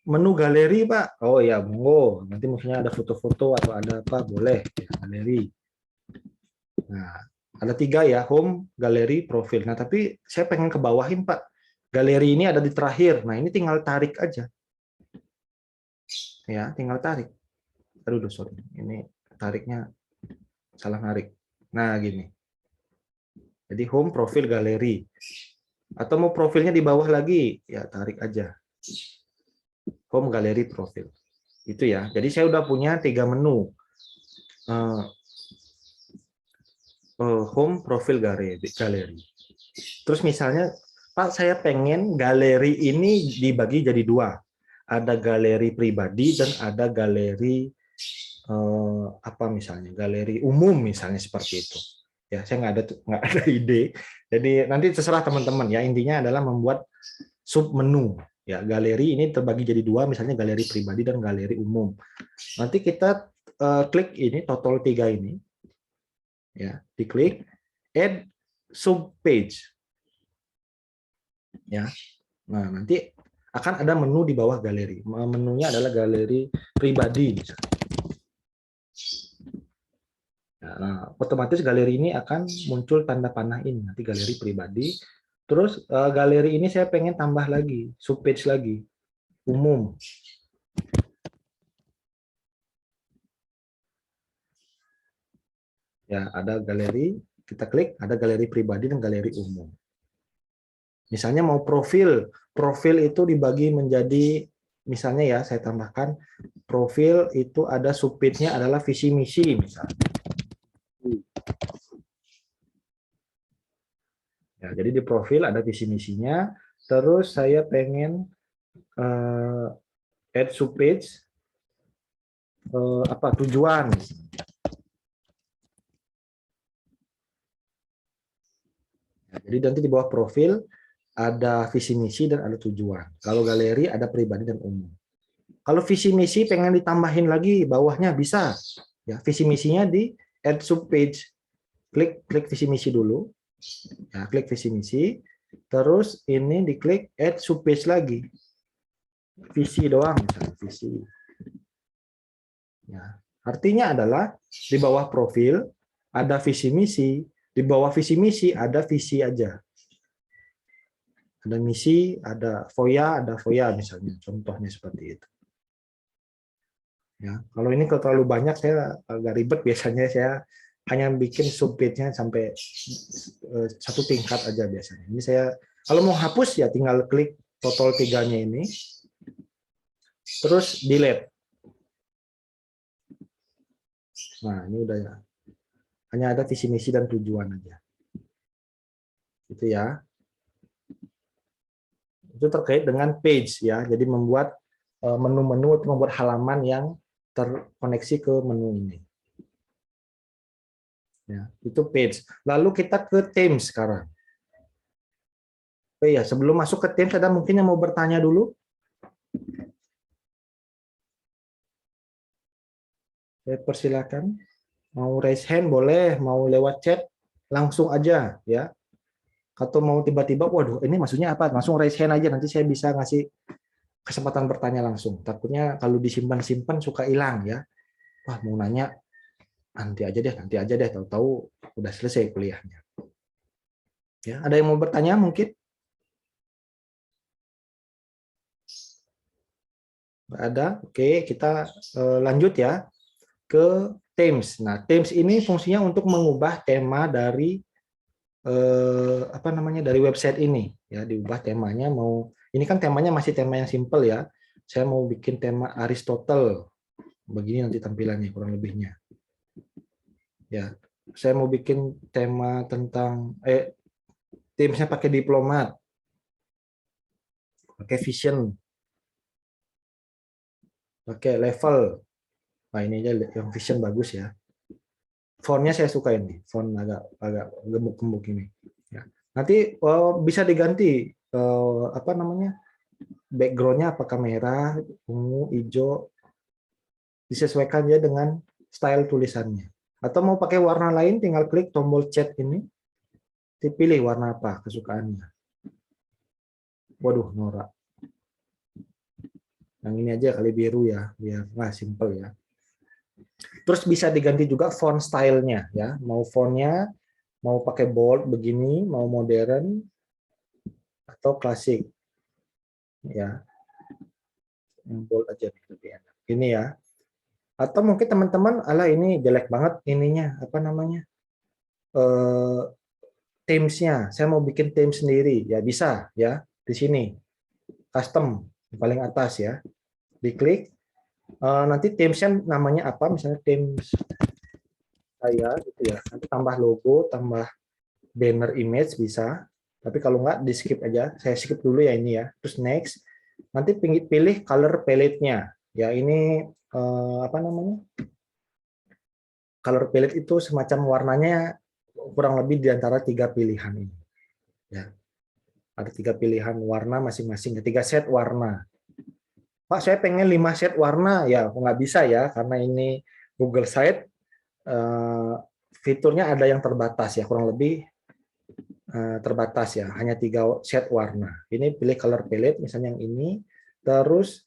menu galeri, Pak. Oh ya, monggo. Nanti maksudnya ada foto-foto atau ada apa, boleh. Ya, galeri. Nah, ada 3 ya, home, galeri, profil. Nah, tapi saya pengen ke bawahin, Pak. Galeri ini ada di terakhir. Nah, ini tinggal tarik aja. Ya, tinggal tarik. Aduh, sorry. Ini tariknya salah narik. Nah, gini. Jadi home, profil, galeri. Atau mau profilnya di bawah lagi, ya tarik aja. Home, galeri, profil. Itu ya. Jadi saya udah punya 3 menu. Home, profil, galeri. Terus misalnya, Pak, saya pengen galeri ini dibagi jadi 2. Ada galeri pribadi dan ada galeri apa misalnya, galeri umum misalnya seperti itu. Ya, saya nggak ada ide. Jadi nanti terserah teman-teman ya. Intinya adalah membuat sub menu. Ya, galeri ini terbagi jadi 2, misalnya galeri pribadi dan galeri umum. Nanti kita klik ini total 3 ini. Ya, diklik add sub page. Ya. Nah, nanti akan ada menu di bawah galeri. Menunya adalah galeri pribadi misalnya. Nah, otomatis galeri ini akan muncul tanda panah ini, nanti galeri pribadi. Terus galeri ini saya pengen tambah lagi, subpage lagi, umum. Ya, ada galeri, kita klik, ada galeri pribadi dan galeri umum. Misalnya mau profil, profil itu dibagi menjadi, misalnya ya, saya tambahkan, profil itu ada subpage-nya adalah visi misi misalnya. Ya, jadi di profil ada visi misinya, terus saya pengen add subpage apa tujuan. Ya, jadi nanti di bawah profil ada visi misi dan ada tujuan. Kalau galeri ada pribadi dan umum. Kalau visi misi pengen ditambahin lagi bawahnya bisa. Ya, visi misinya di add subpage. Klik visi misi dulu. Ya, klik visi misi. Terus ini diklik add subpage lagi. Visi doang misalnya, visi. Ya, artinya adalah di bawah profil ada visi misi, di bawah visi misi ada visi aja. Ada misi, ada foya misalnya. Contohnya seperti itu. Ya, kalau ini terlalu banyak saya agak ribet, biasanya saya hanya bikin subpage-nya sampai satu tingkat aja biasanya. Ini saya kalau mau hapus ya tinggal klik total 3-nya ini, terus delete. Nah ini udah ya, hanya ada visi misi dan tujuan aja, gitu ya. Itu terkait dengan page ya, jadi membuat menu-menu atau membuat halaman yang terkoneksi ke menu ini. Ya, itu page. Lalu kita ke themes sekarang. Oh iya, sebelum masuk ke themes, ada mungkin yang mau bertanya dulu? Saya persilakan. Mau raise hand boleh, mau lewat chat langsung aja ya. Atau mau tiba-tiba, waduh ini maksudnya apa? Langsung raise hand aja, nanti saya bisa ngasih kesempatan bertanya langsung. Takutnya kalau disimpan-simpan suka hilang ya. Wah mau nanya nanti aja deh. Tahu-tahu udah selesai kuliahnya. Ya, ada yang mau bertanya mungkin? Nggak ada? Oke, kita lanjut ya ke themes. Nah, themes ini fungsinya untuk mengubah tema dari apa namanya dari website ini ya, diubah temanya. Mau ini kan temanya masih tema yang simple ya. Saya mau bikin tema Aristotle. Begini nanti tampilannya kurang lebihnya. Ya, saya mau bikin tema tentang themesnya pakai diplomat, pakai vision, pakai level. Nah ini aja yang vision bagus ya. Fontnya saya suka ini, font agak gemuk-gemuk ini. Ya. Nanti bisa diganti apa namanya backgroundnya, apakah merah, ungu, hijau, disesuaikan ya dengan style tulisannya. Atau mau pakai warna lain, tinggal klik tombol chat ini, dipilih warna apa kesukaannya. Waduh, norak. Yang ini aja kali biru ya, biar simple ya. Terus bisa diganti juga font stylenya ya, mau fontnya mau pakai bold begini, mau modern atau klasik ya. Yang bold aja lebih enak. Ini ya. Atau mungkin teman-teman, ala ini jelek banget ininya, apa namanya? Themes-nya. Saya mau bikin theme sendiri, ya bisa ya. Di sini. Custom di paling atas ya. Diklik. Nanti themesnya namanya apa? Misalnya themes saya gitu ya. Nanti tambah logo, tambah banner image bisa. Tapi kalau nggak di skip aja. Saya skip dulu ya ini ya. Terus next. Nanti pilih color palette-nya. Ya ini apa namanya? Color palette itu semacam warnanya kurang lebih di antara 3 pilihan ini. Ya. Ada 3 pilihan warna masing-masing, 3 set warna. Pak, saya pengen 5 set warna, ya nggak bisa ya, karena ini Google Site, fiturnya ada yang terbatas ya, kurang lebih terbatas ya, hanya 3 set warna. Ini pilih color palette, misalnya yang ini, terus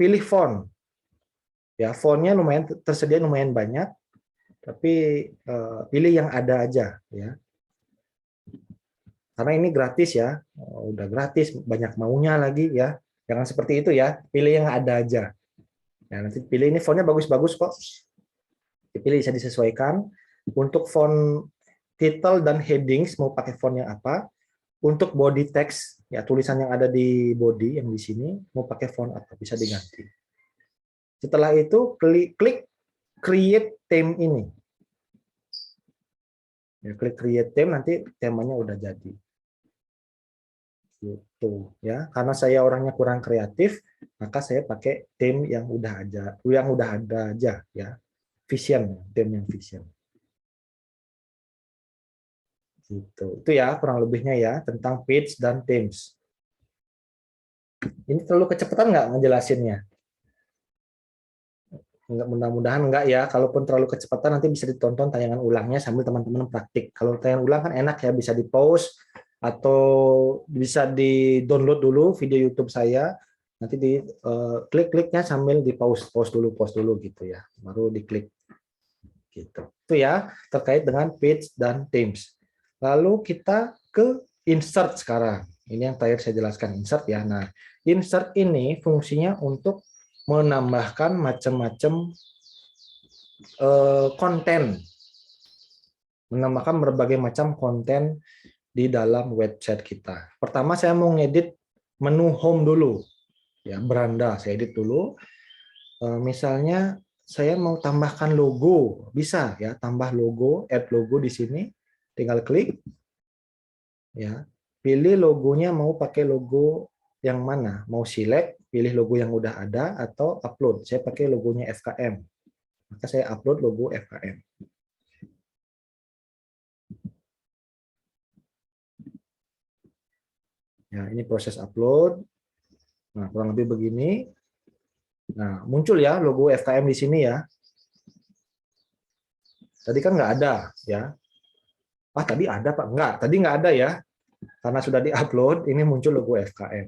pilih font. Ya, fontnya lumayan tersedia lumayan banyak, tapi pilih yang ada aja ya. Karena ini gratis ya, udah gratis, banyak maunya lagi ya. Jangan seperti itu ya, pilih yang ada aja. Ya, nanti pilih ini fontnya bagus-bagus kok. Dipilih bisa disesuaikan. Untuk font title dan headings mau pakai font yang apa? Untuk body text ya, tulisan yang ada di body yang di sini mau pakai font apa, bisa diganti. Setelah itu klik create theme ini. Ya, klik create theme, nanti temanya udah jadi. Gitu ya. Karena saya orangnya kurang kreatif, maka saya pakai theme yang udah ada aja ya. Vision, theme yang vision. Gitu. Itu ya kurang lebihnya ya tentang page dan themes. Ini terlalu kecepatan nggak ngejelasinnya? Enggak, mudah-mudahan enggak ya. Kalaupun terlalu kecepatan nanti bisa ditonton tayangan ulangnya sambil teman-teman praktik. Kalau tayangan ulang kan enak ya, bisa di-pause atau bisa di-download dulu video YouTube saya. Nanti di klik-kliknya sambil di-pause dulu gitu ya. Baru diklik. Gitu. Itu ya terkait dengan page dan themes. Lalu kita ke insert sekarang. Ini yang terakhir saya jelaskan, insert ya. Nah, insert ini fungsinya untuk menambahkan macam-macam konten menambahkan berbagai macam konten di dalam website kita. Pertama saya mau ngedit menu home dulu, ya beranda saya edit dulu. Misalnya saya mau tambahkan logo, bisa ya tambah logo, add logo di sini, tinggal klik, ya pilih logonya mau pakai logo yang mana, mau select, pilih logo yang udah ada atau upload. Saya pakai logonya FKM, maka saya upload logo FKM. Ya ini proses upload. Nah kurang lebih begini. Nah muncul ya logo FKM di sini ya. Tadi kan nggak ada ya. Tadi ada Pak? Enggak, tadi nggak ada ya. Karena sudah di-upload, ini muncul logo FKM.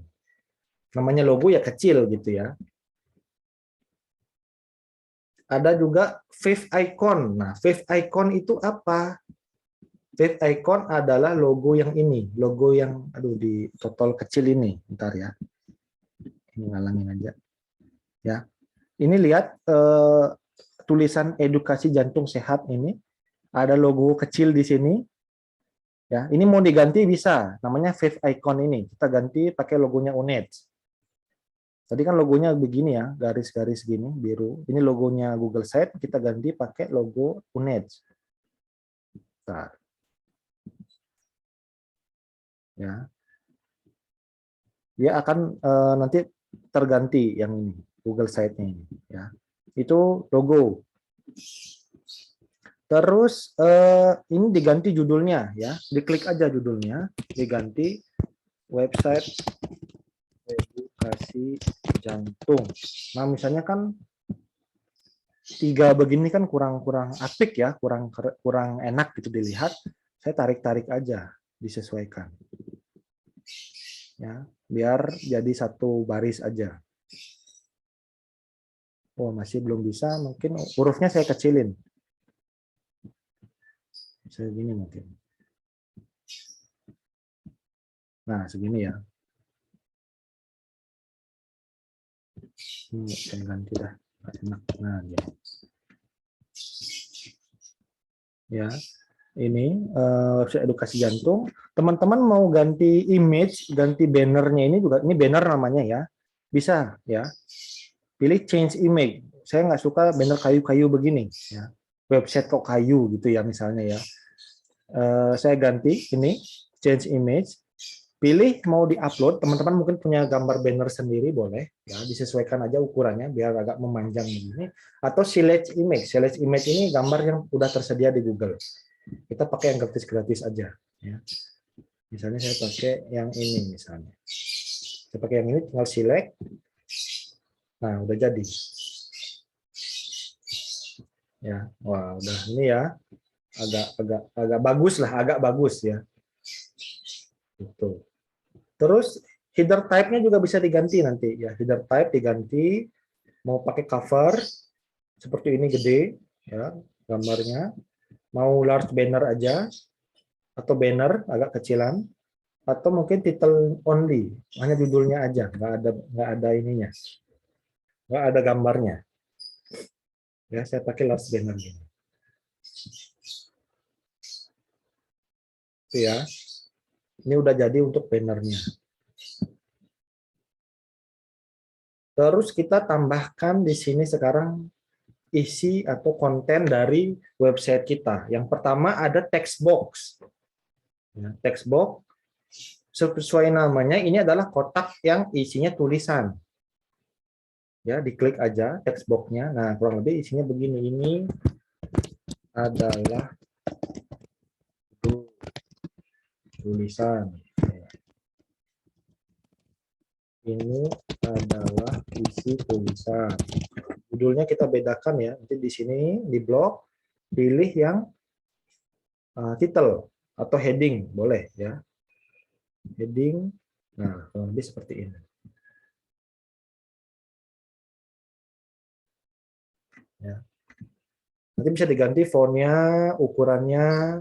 Namanya logo ya kecil gitu ya. Ada juga Wave Icon. Nah, Wave Icon itu apa? Wave Icon adalah logo yang ini. Logo yang, di total kecil ini. Bentar ya. Ini ngalangin aja. Ya. Ini lihat tulisan edukasi jantung sehat ini. Ada logo kecil di sini. Ya, ini mau diganti bisa, namanya Wave Icon ini. Kita ganti pakai logonya UNED. Tadi kan logonya begini ya, garis-garis gini, biru. Ini logonya Google Sites, kita ganti pakai logo UNED. Bentar. Ya. Dia akan nanti terganti yang ini, Google Sites-nya ini. Ya. Itu logo. Terus ini diganti judulnya ya, diklik aja judulnya, diganti website edukasi jantung. Nah misalnya kan 3 begini kan kurang apik ya, kurang enak gitu dilihat. Saya tarik aja, disesuaikan. Ya, biar jadi satu baris aja. Oh masih belum bisa, mungkin hurufnya saya kecilin. Segini mungkin. Nah, segini ya. Ini saya ganti dah. Enak. Nah, ya. Ya, ini website edukasi jantung. Teman-teman mau ganti image, ganti bannernya ini juga. Ini banner namanya ya. Bisa ya. Pilih change image. Saya nggak suka banner kayu-kayu begini. Ya. Website kok kayu gitu ya misalnya ya. Saya ganti ini change image, pilih mau diupload. Teman-teman mungkin punya gambar banner sendiri boleh ya, disesuaikan aja ukurannya biar agak memanjang begini, atau select image ini gambar yang udah tersedia di Google. Kita pakai yang gratis aja ya. Misalnya saya pakai yang ini, misalnya saya pakai yang ini, tinggal select. Nah udah jadi ya. Wah udah ini ya, agak bagus lah, agak bagus ya. Gitu. Terus header type-nya juga bisa diganti nanti ya. Header type diganti, mau pakai cover seperti ini gede ya gambarnya, mau large banner aja atau banner agak kecilan, atau mungkin title only, hanya judulnya aja, nggak ada ininya, nggak ada gambarnya. Ya saya pakai large banner gini. Itu ya. Ini udah jadi untuk bannernya. Terus kita tambahkan di sini sekarang isi atau konten dari website kita. Yang pertama ada text box. Ya, text box sesuai namanya ini adalah kotak yang isinya tulisan. Ya, diklik aja text box-nya. Nah, kurang lebih isinya begini. Ini adalah tulisan. Ini adalah isi tulisan. Judulnya kita bedakan ya. Nanti di sini di blog pilih yang title atau heading boleh ya. Heading. Nah, kurang lebih seperti ini. Ya. Nanti bisa diganti fontnya, ukurannya,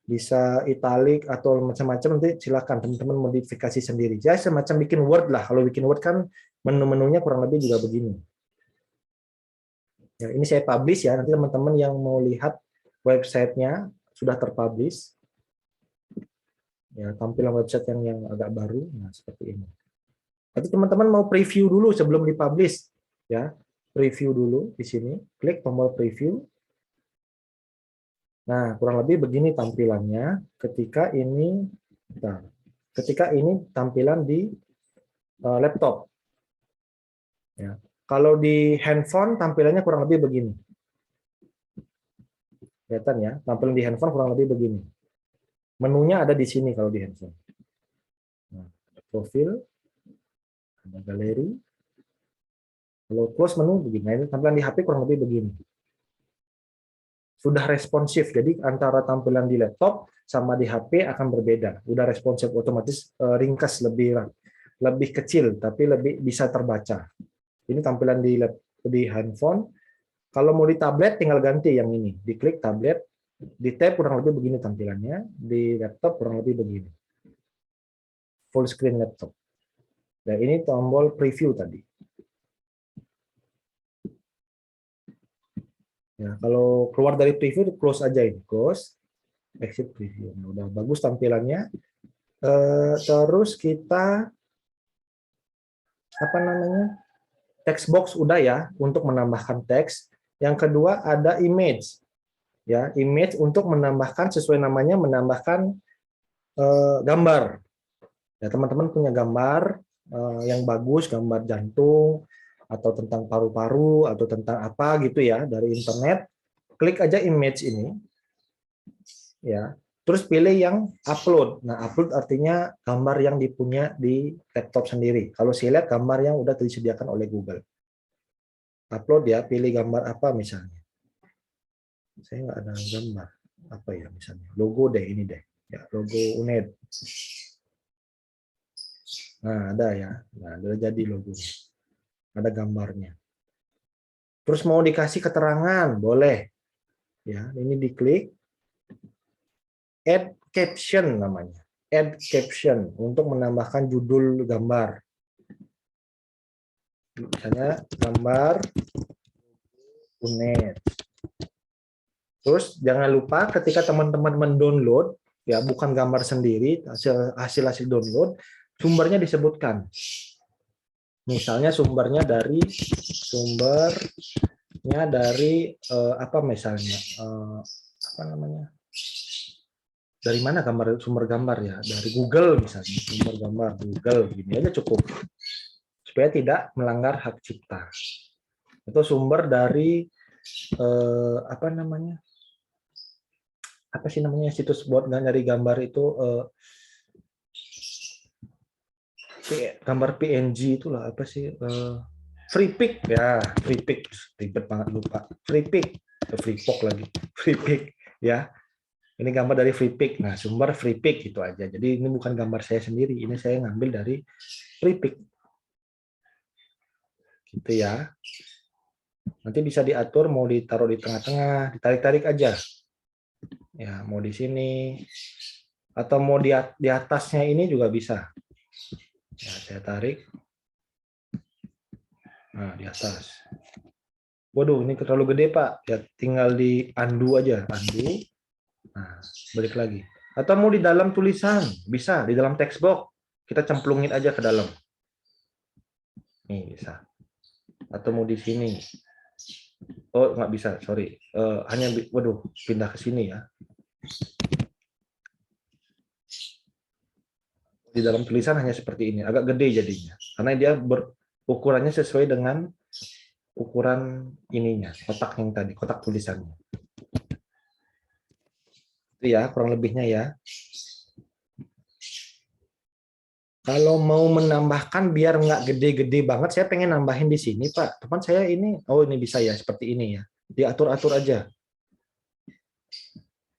bisa italic atau macam-macam, nanti silakan teman-teman modifikasi sendiri. Ya semacam bikin Word lah. Kalau bikin Word kan menu-menunya kurang lebih juga begini. Ya, ini saya publish ya. Nanti teman-teman yang mau lihat websitenya sudah terpublish. Ya, tampilan website yang agak baru, nah seperti ini. Tapi teman-teman mau preview dulu sebelum dipublish, ya. Preview dulu di sini, klik tombol preview. Nah, kurang lebih begini tampilannya ketika ini tampilan di laptop. Ya. Kalau di handphone tampilannya kurang lebih begini. Kelihatan ya, tampilan di handphone kurang lebih begini. Menunya ada di sini kalau di handphone. Nah, ada profil, ada galeri. Kalau close menu begini. Nah, ini tampilan di HP kurang lebih begini. Sudah responsif, jadi antara tampilan di laptop sama di HP akan berbeda. Udah responsif, otomatis ringkas, lebih kecil, tapi lebih bisa terbaca. Ini tampilan di handphone. Kalau mau di tablet, tinggal ganti yang ini. Diklik tablet, di tab kurang lebih begini tampilannya, di laptop kurang lebih begini. Full screen laptop. Nah, ini tombol preview tadi. Ya, kalau keluar dari preview, close aja ini, close, exit preview. Nah, udah bagus tampilannya. Terus kita apa namanya? Text box udah ya untuk menambahkan teks. Yang kedua ada image. Ya, image untuk menambahkan sesuai namanya, menambahkan gambar. Ya, teman-teman punya gambar yang bagus, gambar jantung atau tentang paru-paru atau tentang apa gitu ya dari internet, klik aja image ini, ya. Terus pilih yang upload. Nah, upload artinya gambar yang dipunya di laptop sendiri. Kalau saya lihat gambar yang udah disediakan oleh Google. Upload ya, pilih gambar apa misalnya. Saya nggak ada gambar apa ya misalnya. Logo deh ini deh. Ya, logo UNED. Nah, ada ya. Nah, udah jadi logonya. Ada gambarnya. Terus mau dikasih keterangan, boleh. Ya, ini diklik. Add caption namanya. Add caption untuk menambahkan judul gambar. Misalnya gambar UNED. Terus jangan lupa ketika teman-teman mendownload, ya bukan gambar sendiri, hasil download, sumbernya disebutkan. Misalnya sumbernya dari apa misalnya apa namanya? Dari mana sumber gambar ya? Dari Google misalnya, sumber gambar Google, gini aja cukup. Supaya tidak melanggar hak cipta. Itu sumber dari apa namanya? Apa sih namanya situs buat nyari gambar itu gambar PNG itulah apa sih? Freepik ya, Freepik, ribet banget lupa. Freepik, Freepok lagi, Freepik ya. Ini gambar dari Freepik. Nah, sumber Freepik itu aja. Jadi ini bukan gambar saya sendiri, ini saya ngambil dari Freepik. Gitu ya. Nanti bisa diatur mau ditaruh di tengah-tengah, ditarik-tarik aja. Ya, mau di sini atau mau di atasnya ini juga bisa. Ya, saya tarik. Nah, di atas. Waduh, ini terlalu gede, Pak. Ya, tinggal di undo aja, undo. Nah, balik lagi. Atau mau di dalam tulisan, bisa di dalam text box. Kita cemplungin aja ke dalam. Nih, bisa. Atau mau di sini. Oh, nggak bisa, sorry. Waduh, pindah ke sini ya. Di dalam tulisan hanya seperti ini, agak gede jadinya. Karena dia ukurannya sesuai dengan ukuran ininya, kotak yang tadi, kotak tulisannya. Itu ya, kurang lebihnya ya. Kalau mau menambahkan biar nggak gede-gede banget, saya pengen nambahin di sini, Pak. Teman saya ini, oh ini bisa ya, seperti ini ya. Diatur-atur aja.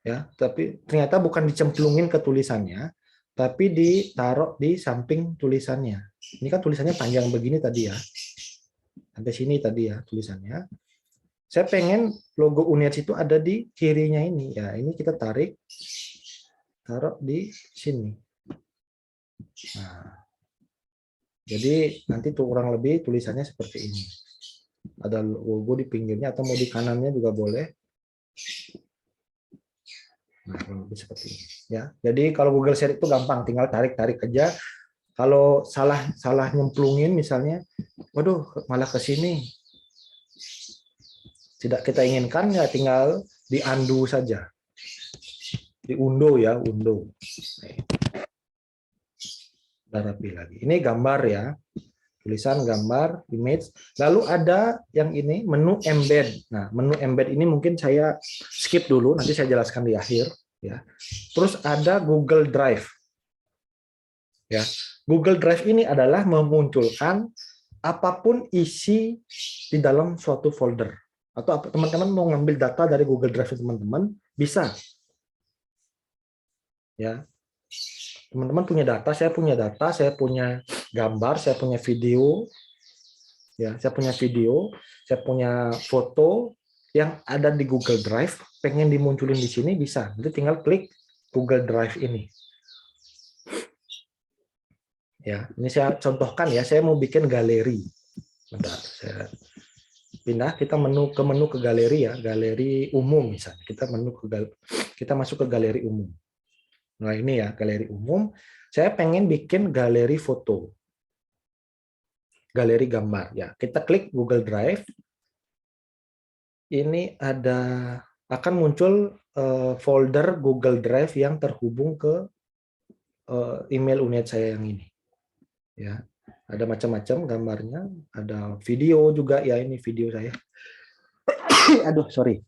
Ya, tapi ternyata bukan dicemplungin ke tulisannya, tapi ditaruh di samping tulisannya. Ini kan tulisannya panjang begini tadi ya. Sampai sini tadi ya tulisannya. Saya pengen logo UNED itu ada di kirinya ini. Ya, ini kita tarik, taruh di sini. Nah, jadi nanti tuh kurang lebih tulisannya seperti ini. Ada logo di pinggirnya atau mau di kanannya juga boleh. Nah, kurang lebih seperti ini. Ya, jadi kalau Google Share itu gampang, tinggal tarik-tarik aja. Kalau salah nyemplungin misalnya, waduh, malah ke sini. Tidak kita inginkan ya tinggal di undo saja. Diundo ya, undo. Udah rapi lagi. Ini gambar ya. Tulisan, gambar, image. Lalu ada yang ini menu embed. Nah, menu embed ini mungkin saya skip dulu, nanti saya jelaskan di akhir ya. Terus ada Google Drive. Ya. Google Drive ini adalah memunculkan apapun isi di dalam suatu folder. Atau teman-teman mau ngambil data dari Google Drive teman-teman, bisa. Ya. Teman-teman punya data, saya punya gambar, saya punya video, ya, saya punya foto yang ada di Google Drive, pengen dimunculin di sini bisa. Nanti tinggal klik Google Drive ini. Ya, ini saya contohkan ya, saya mau bikin galeri. Bentar, saya pindah, kita menu ke galeri ya, galeri umum misalnya. Kita masuk ke galeri umum. Nah, ini ya, galeri umum. Saya pengen bikin galeri foto. Galeri gambar. Ya, kita klik Google Drive. Ini akan muncul folder Google Drive yang terhubung ke email UNED saya yang ini. Ya, ada macam-macam gambarnya, ada video juga ya, ini video saya. Aduh, sorry.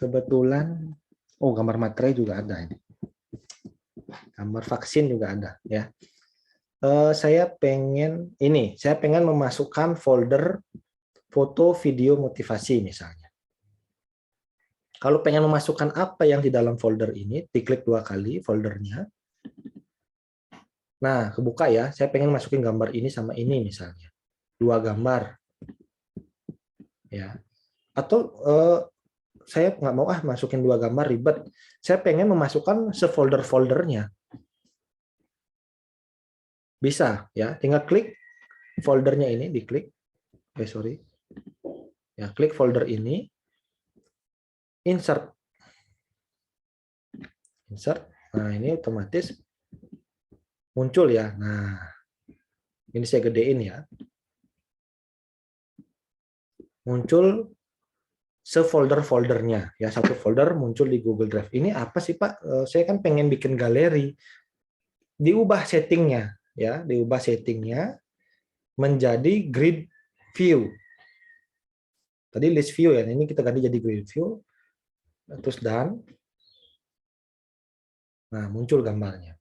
Kebetulan gambar materai juga ada ini. Gambar vaksin juga ada ya. Saya pengen memasukkan folder foto video motivasi misalnya. Kalau pengen memasukkan apa yang di dalam folder ini, diklik 2 kali foldernya. Nah, kebuka ya. Saya pengen masukin gambar ini sama ini misalnya. 2 gambar. Ya. Atau saya nggak mau masukin 2 gambar ribet. Saya pengen memasukkan sefolder-foldernya. Bisa ya, tinggal klik foldernya ini, diklik. Ya, klik folder ini. Insert. Nah, ini otomatis muncul ya. Nah, ini saya gedein ya. Muncul sefolder-foldernya ya, satu folder muncul di Google Drive. Ini apa sih Pak? Saya kan pengen bikin galeri. Diubah settingnya ya, menjadi grid view. Tadi list view ya, ini kita ganti jadi grid view. Terus done. Nah, muncul gambarnya.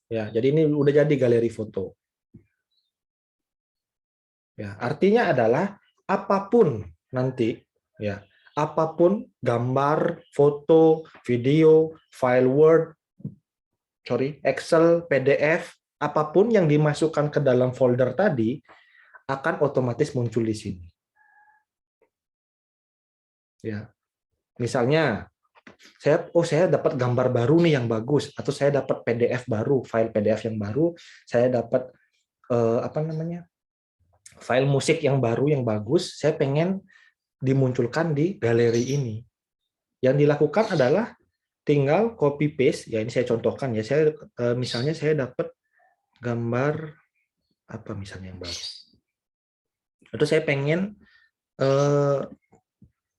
Ya, jadi ini udah jadi galeri foto. Ya, artinya adalah apapun nanti ya, apapun gambar, foto, video, file Word, Excel, PDF, apapun yang dimasukkan ke dalam folder tadi akan otomatis muncul di sini. Ya. Misalnya saya dapat gambar baru nih yang bagus, atau saya dapat PDF baru, file PDF yang baru, saya dapat file musik yang baru yang bagus, saya pengen dimunculkan di galeri ini. Yang dilakukan adalah tinggal copy paste, ya ini saya contohkan ya, misalnya saya dapat gambar apa misalnya yang baru. Atau saya pengen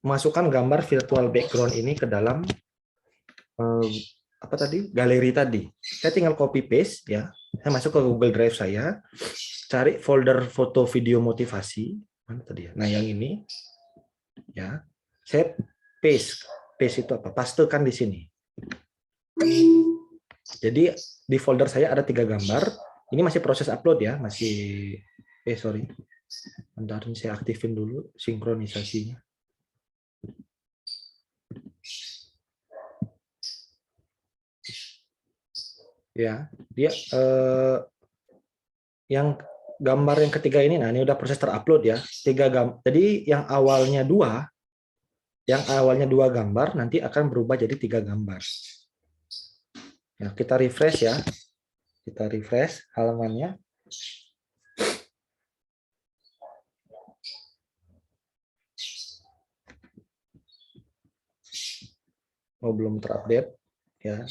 masukkan gambar virtual background ini ke dalam galeri tadi. Saya tinggal copy paste ya. Saya masuk ke Google Drive saya, cari folder foto video motivasi. Mana tadi ya? Nah, yang ini ya. Saya paste itu apa? Pastekan di sini. Jadi di folder saya ada 3 gambar. Ini masih proses upload ya, sorry. Bentar, ini saya aktifin dulu sinkronisasinya. Ya, dia yang gambar yang ketiga ini, nah ini udah proses terupload ya. 3 gambar. Jadi yang awalnya 2 gambar nanti akan berubah jadi 3 gambar. Nah, kita refresh ya. Kita refresh halamannya. Oh, belum terupdate ya.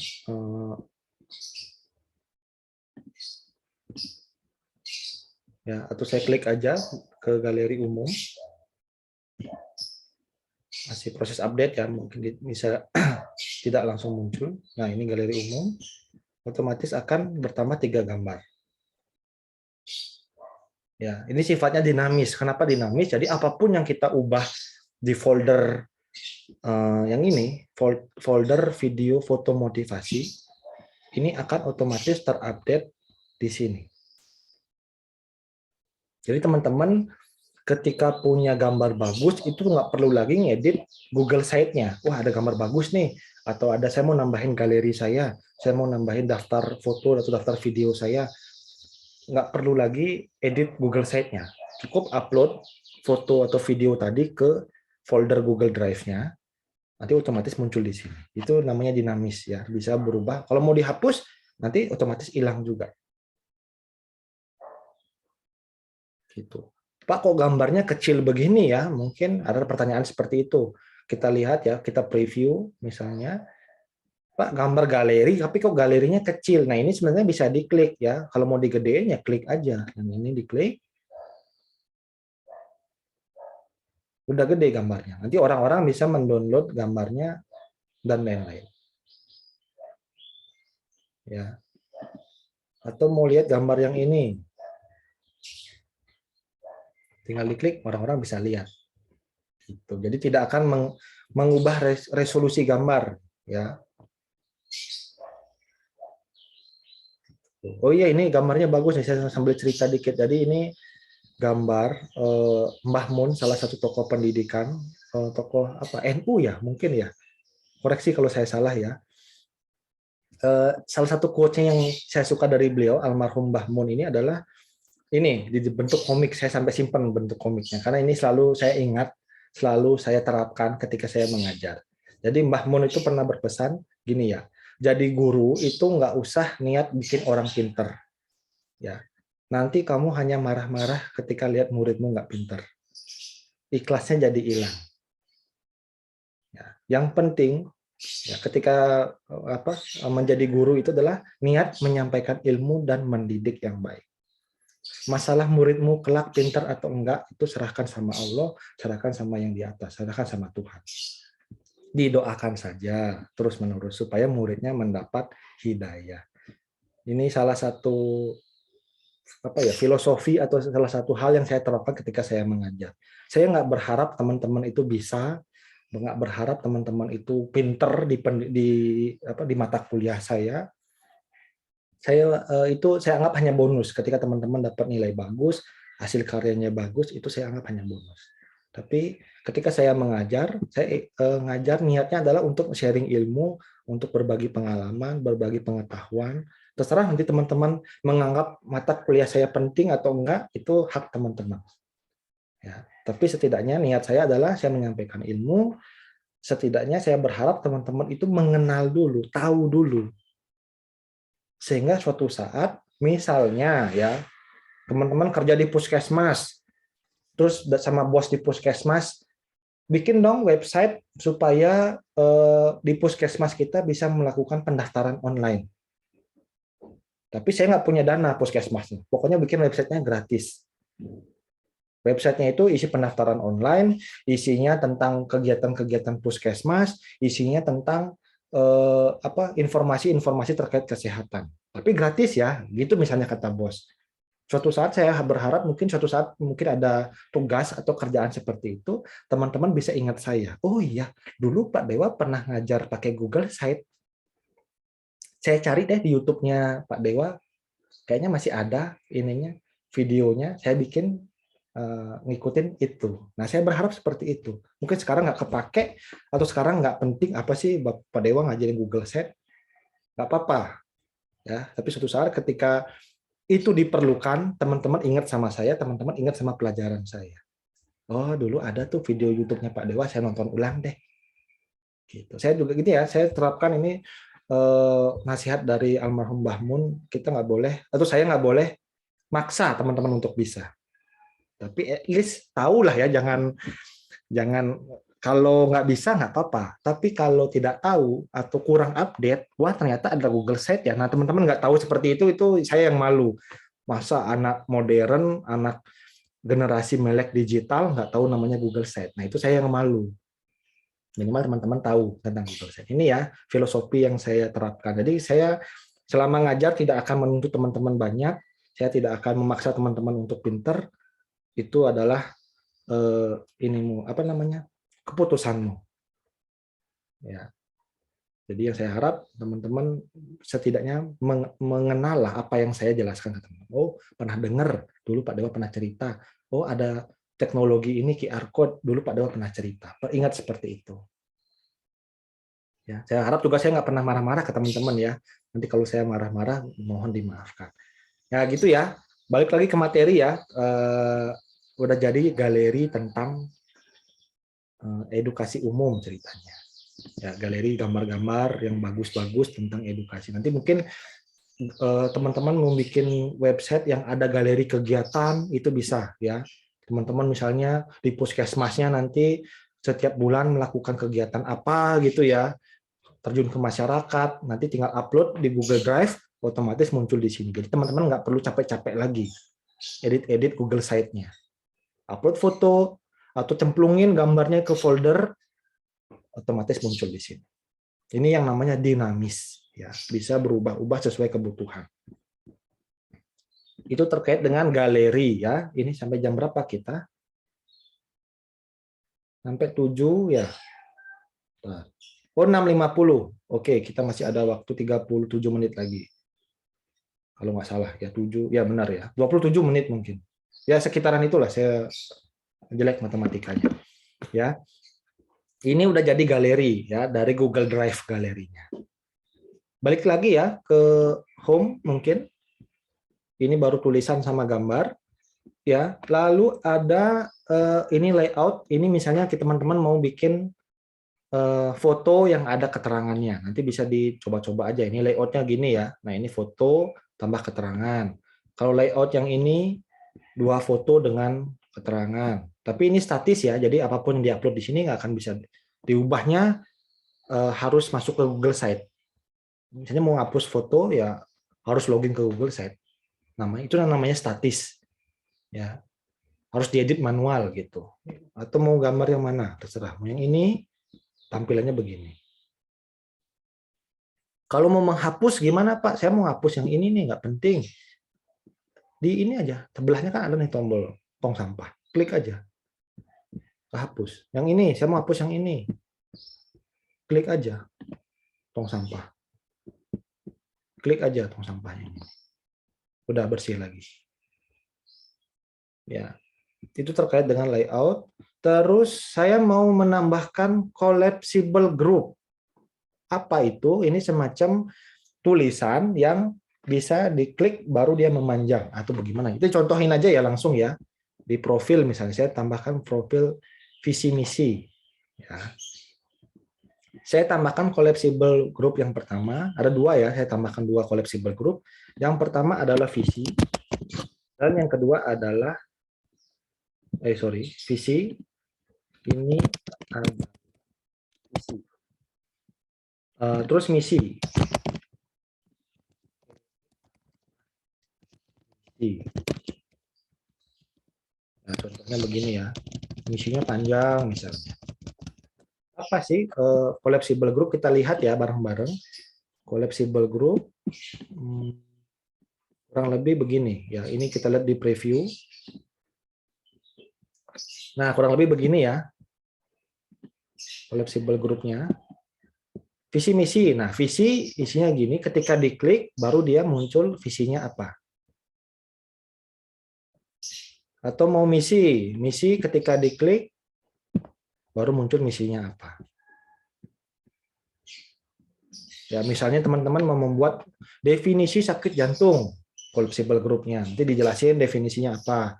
Ya, atau saya klik aja ke galeri umum. Masih proses update ya, mungkin bisa tidak langsung muncul. Nah, ini galeri umum, otomatis akan bertambah 3 gambar. Ya, ini sifatnya dinamis. Kenapa dinamis? Jadi apapun yang kita ubah di folder yang ini, folder video foto motivasi, ini akan otomatis terupdate di sini. Jadi teman-teman ketika punya gambar bagus itu nggak perlu lagi ngedit Google Site-nya. Wah, ada gambar bagus nih, atau ada saya mau nambahin galeri saya mau nambahin daftar foto atau daftar video saya. Nggak perlu lagi edit Google Site-nya. Cukup upload foto atau video tadi ke folder Google Drive-nya, nanti otomatis muncul di sini. Itu namanya dinamis ya, bisa berubah. Kalau mau dihapus, nanti otomatis hilang juga. Gitu. Pak, kok gambarnya kecil begini ya? Mungkin ada pertanyaan seperti itu. Kita lihat ya, kita preview misalnya, Pak, gambar galeri, tapi kok galerinya kecil. Nah, ini sebenarnya bisa diklik ya. Kalau mau digedein ya klik aja. Yang ini diklik. Udah gede gambarnya. Nanti orang-orang bisa mendownload gambarnya dan lain-lain. Ya. Atau mau lihat gambar yang ini. Tinggal diklik, orang-orang bisa lihat. Gitu. Jadi tidak akan mengubah resolusi gambar, ya. Oh iya, ini gambarnya bagus nih. Saya sambil cerita dikit. Jadi ini gambar Mbah Mun, salah satu tokoh pendidikan, tokoh apa NU ya, mungkin ya. Koreksi kalau saya salah ya. Salah satu quote-nya yang saya suka dari beliau, almarhum Mbah Mun ini adalah ini di bentuk komik. Saya sampai simpan bentuk komiknya karena ini selalu saya ingat, selalu saya terapkan ketika saya mengajar. Jadi Mbah Mun itu pernah berpesan gini ya, jadi guru itu nggak usah niat bikin orang pinter, ya. Nanti kamu hanya marah-marah ketika lihat muridmu nggak pinter, ikhlasnya jadi hilang. Ya. Yang penting ya, ketika menjadi guru itu adalah niat menyampaikan ilmu dan mendidik yang baik. Masalah muridmu kelak pintar atau enggak, itu serahkan sama Allah, serahkan sama yang di atas, serahkan sama Tuhan. Didoakan saja terus-menerus supaya muridnya mendapat hidayah. Ini salah satu filosofi atau salah satu hal yang saya terapkan ketika saya mengajar. Saya nggak berharap teman-teman itu bisa, nggak berharap teman-teman itu pinter di mata kuliah saya. Saya anggap hanya bonus. Ketika teman-teman dapat nilai bagus, hasil karyanya bagus, itu saya anggap hanya bonus. Tapi ketika saya mengajar, saya ngajar niatnya adalah untuk sharing ilmu, untuk berbagi pengalaman, berbagi pengetahuan. Terserah nanti teman-teman menganggap mata kuliah saya penting atau enggak, itu hak teman-teman. Ya, tapi setidaknya niat saya adalah saya menyampaikan ilmu. Setidaknya saya berharap teman-teman itu mengenal dulu, tahu dulu. Sehingga suatu saat, misalnya ya, teman-teman kerja di puskesmas, terus sama bos di puskesmas, bikin dong website supaya di puskesmas kita bisa melakukan pendaftaran online. Tapi saya nggak punya dana puskesmasnya. Pokoknya bikin websitenya gratis. Websitenya itu isi pendaftaran online, isinya tentang kegiatan-kegiatan puskesmas, isinya tentang informasi-informasi terkait kesehatan. Tapi gratis ya, gitu misalnya kata bos. Suatu saat saya berharap suatu saat mungkin ada tugas atau kerjaan seperti itu, teman-teman bisa ingat saya. Oh iya, dulu Pak Dewa pernah ngajar pakai Google Site. Saya cari deh di YouTube-nya Pak Dewa, kayaknya masih ada ininya, videonya. Saya bikin ngikutin itu. Nah, saya berharap seperti itu. Mungkin sekarang nggak kepake atau sekarang nggak penting apa sih Pak Dewa ngajarin Google Site, nggak apa-apa. Ya, tapi suatu saat ketika itu diperlukan, teman-teman ingat sama saya, teman-teman ingat sama pelajaran saya. Oh, dulu ada tuh video YouTube-nya Pak Dewa, saya nonton ulang deh. Gitu. Saya juga gitu ya, saya terapkan ini nasihat dari almarhum Mbah Mun, kita nggak boleh, atau saya nggak boleh maksa teman-teman untuk bisa. Tapi at least tahulah ya, jangan Kalau nggak bisa nggak apa-apa, tapi kalau tidak tahu atau kurang update, wah ternyata ada Google Site ya. Nah teman-teman nggak tahu seperti itu saya yang malu. Masa anak modern, anak generasi melek digital nggak tahu namanya Google Site. Nah itu saya yang malu. Minimal teman-teman tahu tentang Google Site. Ini ya filosofi yang saya terapkan. Jadi saya selama ngajar tidak akan menuntut teman-teman banyak, saya tidak akan memaksa teman-teman untuk pinter. Itu adalah apa namanya, keputusanmu. Ya. Jadi yang saya harap teman-teman setidaknya mengenal lah apa yang saya jelaskan ke teman. Oh, pernah dengar dulu Pak Dewa pernah cerita. Oh, ada teknologi ini QR code dulu Pak Dewa pernah cerita. Ingat seperti itu. Ya, saya harap juga saya nggak pernah marah-marah ke teman-teman ya. Nanti kalau saya marah-marah mohon dimaafkan. Ya gitu ya. Balik lagi ke materi ya. Udah jadi galeri tentang edukasi umum ceritanya. Ya, galeri gambar-gambar yang bagus-bagus tentang edukasi. Nanti mungkin teman-teman mau bikin website yang ada galeri kegiatan itu bisa ya. Teman-teman misalnya di puskesmasnya nanti setiap bulan melakukan kegiatan apa gitu ya, terjun ke masyarakat, nanti tinggal upload di Google Drive, otomatis muncul di sini. Jadi teman-teman nggak perlu capek-capek lagi edit-edit Google Site-nya. Upload foto atau cemplungin gambarnya ke folder, otomatis muncul di sini. Ini yang namanya dinamis, ya, bisa berubah-ubah sesuai kebutuhan. Itu terkait dengan galeri ya. Ini sampai jam berapa kita? Sampai 7 ya. Oh, 6.50. Oke, kita masih ada waktu 37 menit lagi. Kalau nggak salah ya 7, ya benar ya. 27 menit mungkin. Ya sekitaran itulah, saya jelek matematikanya. Ya. Ini udah jadi galeri ya dari Google Drive galerinya. Balik lagi ya ke home mungkin. Ini baru tulisan sama gambar ya. Lalu ada ini layout. Ini misalnya teman-teman mau bikin foto yang ada keterangannya. Nanti bisa dicoba-coba aja. Ini layoutnya gini ya. Nah ini foto tambah keterangan. Kalau layout yang ini 2 foto dengan keterangan. Tapi ini statis ya, jadi apapun yang diupload di sini nggak akan bisa diubahnya, harus masuk ke Google Site. Misalnya mau hapus foto ya harus login ke Google Site. Itu namanya statis. Ya, harus diedit manual gitu. Atau mau gambar yang mana, terserah. Yang ini tampilannya begini. Kalau mau menghapus gimana Pak? Saya mau hapus yang ini nih, nggak penting. Di ini aja, sebelahnya kan ada nih tombol tong sampah. Klik aja. Hapus. Yang ini, saya mau hapus yang ini. Klik aja tong sampah. Klik aja tong sampahnya. Udah bersih lagi. Ya. Itu terkait dengan layout. Terus saya mau menambahkan collapsible group. Apa itu? Ini semacam tulisan yang bisa diklik baru dia memanjang atau bagaimana. Itu contohin aja ya langsung ya. Di profil misalnya saya tambahkan profil visi misi. Ya. Saya tambahkan collapsible group yang pertama. Ada 2 ya, saya tambahkan 2 collapsible group. Yang pertama adalah visi. Dan yang kedua adalah visi. Ini ada visi. Terus misi. Nah, contohnya begini ya. Misinya panjang misalnya. Apa sih collapsible group? Kita lihat ya bareng-bareng. Collapsible group kurang lebih begini ya. Ini kita lihat di preview. Nah, kurang lebih begini ya. Collapsible grupnya. Visi misi. Nah, visi isinya gini, ketika diklik baru dia muncul visinya apa. Atau mau misi. Misi ketika diklik baru muncul misinya apa. Ya, misalnya teman-teman mau membuat definisi sakit jantung, collapsible grupnya. Nanti dijelasin definisinya apa.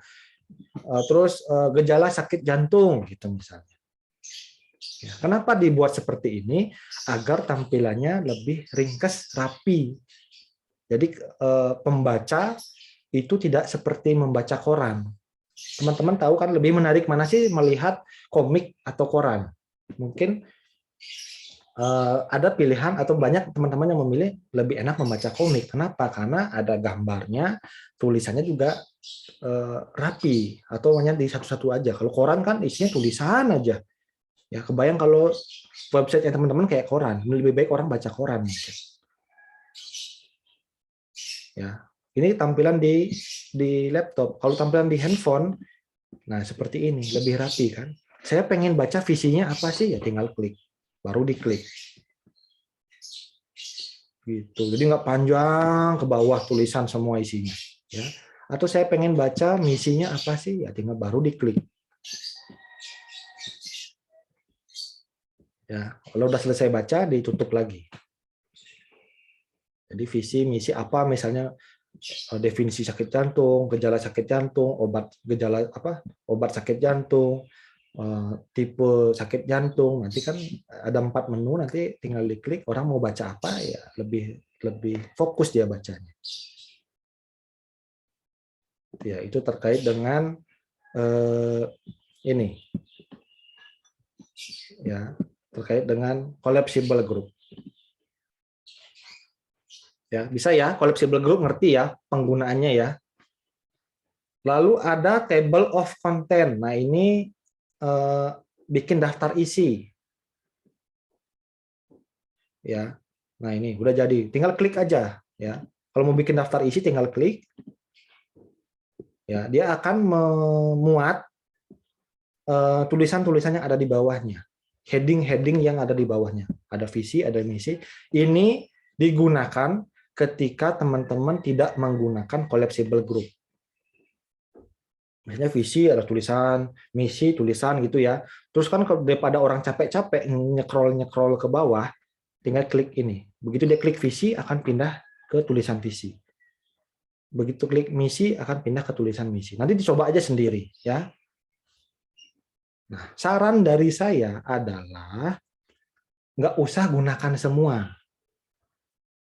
Terus gejala sakit jantung gitu misalnya. Ya, kenapa dibuat seperti ini? Agar tampilannya lebih ringkas, rapi. Jadi pembaca itu tidak seperti membaca koran. Teman-teman tahu kan lebih menarik mana sih melihat komik atau koran? Mungkin ada pilihan atau banyak teman-teman yang memilih lebih enak membaca komik. Kenapa? Karena ada gambarnya, tulisannya juga rapi atau hanya di satu-satu aja. Kalau koran kan isinya tulisan aja. Ya, kebayang kalau website yang teman-teman kayak koran, lebih baik orang baca koran. Ya, ini tampilan di laptop. Kalau tampilan di handphone, nah seperti ini, lebih rapi kan. Saya pengen baca visinya apa sih? Ya tinggal klik, baru diklik. Gitu. Jadi nggak panjang ke bawah tulisan semua isinya. Ya. Atau saya pengen baca misinya apa sih? Ya tinggal baru diklik. Ya, kalau udah selesai baca, ditutup lagi. Jadi visi misi apa misalnya definisi sakit jantung, gejala sakit jantung, gejala apa? Obat sakit jantung, tipe sakit jantung. Nanti kan ada 4 menu, nanti tinggal diklik, orang mau baca apa ya lebih fokus dia bacanya. Ya, itu terkait dengan ini. Ya, terkait dengan collapsible group. Ya, bisa ya, collapsible group ngerti ya penggunaannya ya. Lalu ada table of content. Nah, ini bikin daftar isi. Ya. Nah, ini udah jadi. Tinggal klik aja ya. Kalau mau bikin daftar isi tinggal klik. Ya, dia akan memuat tulisan-tulisan yang ada di bawahnya. Heading-heading yang ada di bawahnya. Ada visi, ada misi. Ini digunakan ketika teman-teman tidak menggunakan collapsible group. Misalnya visi ada tulisan, misi tulisan gitu ya. Terus kan daripada orang capek-capek nyekrol ke bawah, tinggal klik ini. Begitu dia klik visi akan pindah ke tulisan visi. Begitu klik misi akan pindah ke tulisan misi. Nanti dicoba aja sendiri ya. Nah, saran dari saya adalah nggak usah gunakan semua.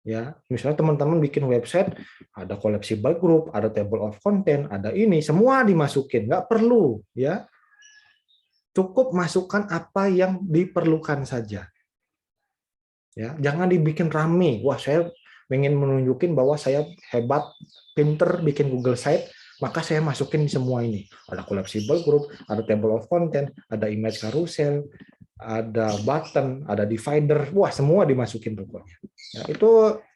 Ya, misalnya teman-teman bikin website, ada collapsible group, ada table of content, ada ini, semua dimasukin, nggak perlu, ya. Cukup masukkan apa yang diperlukan saja. Ya, jangan dibikin rame. Wah, saya ingin menunjukin bahwa saya hebat, pinter bikin Google Site, maka saya masukin semua ini. Ada collapsible group, ada table of content, ada image carousel, ada button, ada divider, wah semua dimasukin pokoknya. Ya, itu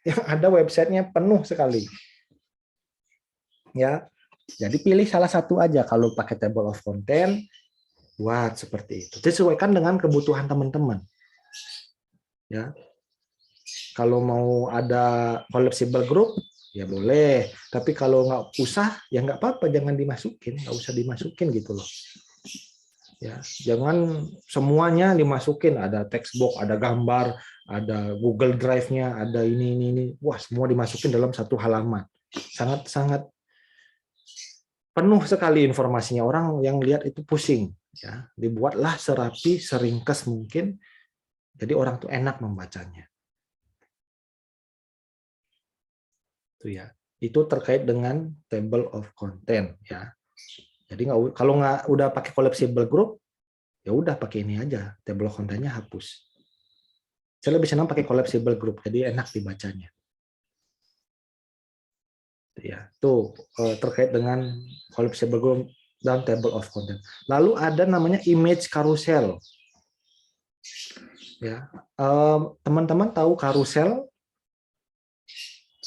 yang ada websitenya penuh sekali. Ya, jadi pilih salah satu aja. Kalau pakai table of content, buat seperti itu. Disesuaikan dengan kebutuhan teman-teman. Ya, kalau mau ada collapsible group, ya boleh. Tapi kalau nggak usah, ya nggak apa-apa, jangan dimasukin, nggak usah dimasukin gitu loh. Ya, jangan semuanya dimasukin, ada text box, ada gambar, ada Google Drive-nya, ada ini. Wah, semua dimasukin dalam satu halaman. Sangat penuh sekali informasinya. Orang yang lihat itu pusing. Ya, dibuatlah serapi, seringkas mungkin. Jadi orang tuh enak membacanya. Itu ya. Itu terkait dengan table of content ya. Jadi kalau nggak udah pakai collapsible group, ya udah pakai ini aja, table of content-nya hapus. Saya lebih senang pakai collapsible group, jadi enak dibacanya. Ya, tuh terkait dengan collapsible group dan table of content. Lalu ada namanya image carousel. Ya, teman-teman tahu carousel?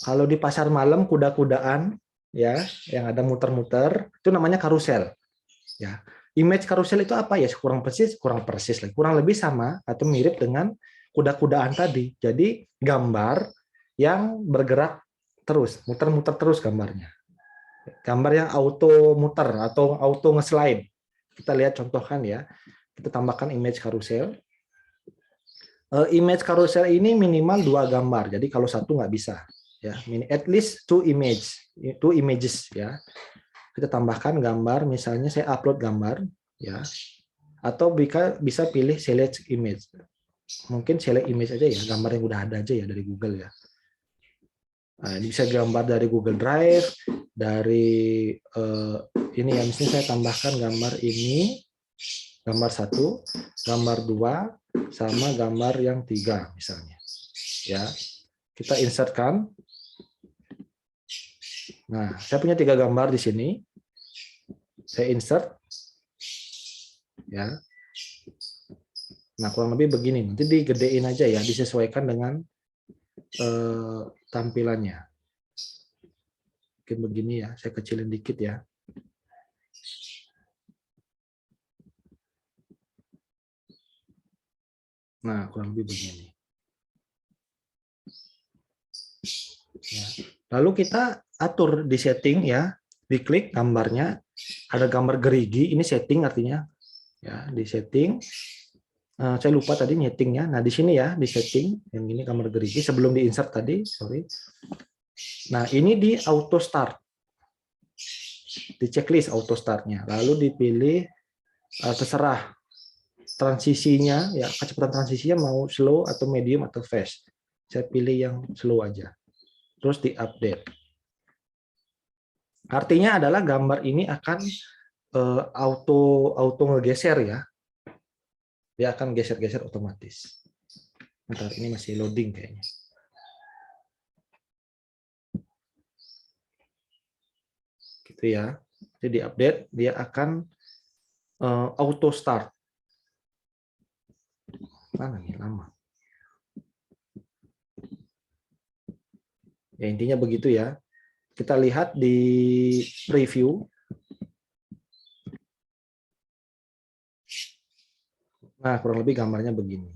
Kalau di pasar malam kuda-kudaan, ya, yang ada muter-muter, itu namanya karusel. Ya, image karusel itu apa ya? Kurang persis, kurang lebih sama atau mirip dengan kuda-kudaan tadi. Jadi gambar yang bergerak terus, muter-muter terus gambarnya. Gambar yang auto muter atau auto nge-slide. Kita lihat contohkan ya. Kita tambahkan image karusel. Image karusel ini minimal 2 gambar. Jadi kalau satu nggak bisa. Ya, at least 2 images ya. Kita tambahkan gambar, misalnya saya upload gambar ya. Atau bisa pilih select image. Mungkin select image aja ya, gambar yang udah ada aja ya dari Google ya. Nah, ini bisa gambar dari Google Drive, dari ini ya, misalnya saya tambahkan gambar ini. Gambar 1, gambar 2, sama gambar yang 3 misalnya. Ya, kita insertkan. Nah, saya punya 3 gambar di sini. Saya insert. Ya. Nah, kurang lebih begini. Nanti digedein aja ya, disesuaikan dengan tampilannya. Mungkin begini ya, saya kecilin dikit ya. Nah, kurang lebih begini. Ya. Lalu kita atur di setting ya, diklik gambarnya, ada gambar gerigi, ini setting artinya. Ya, di setting. Saya lupa tadi nyetingnya. Nah, di sini ya, di setting, yang ini gambar gerigi sebelum di insert tadi, sorry. Nah, ini di auto start. Di checklist auto startnya. Lalu dipilih terserah transisinya, ya kecepatan transisinya mau slow atau medium atau fast. Saya pilih yang slow aja. Terus di-update. Artinya adalah gambar ini akan auto ngegeser ya. Dia akan geser-geser otomatis. Bentar, ini masih loading kayaknya. Gitu ya. Jadi di-update, dia akan auto start. Mana nih lama? Ya intinya begitu ya. Kita lihat di preview. Nah, kurang lebih gambarnya begini.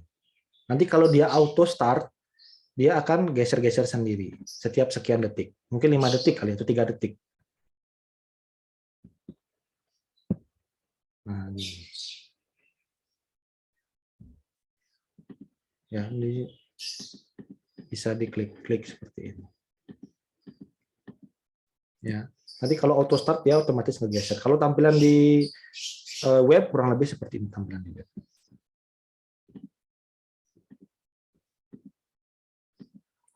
Nanti kalau dia auto start, dia akan geser-geser sendiri setiap sekian detik. Mungkin 5 detik kali atau 3 detik. Nah, ini. Ya, ini bisa diklik-klik seperti ini. Ya. Nanti kalau auto start dia otomatis ngegeser. Kalau tampilan di web kurang lebih seperti ini tampilan di web.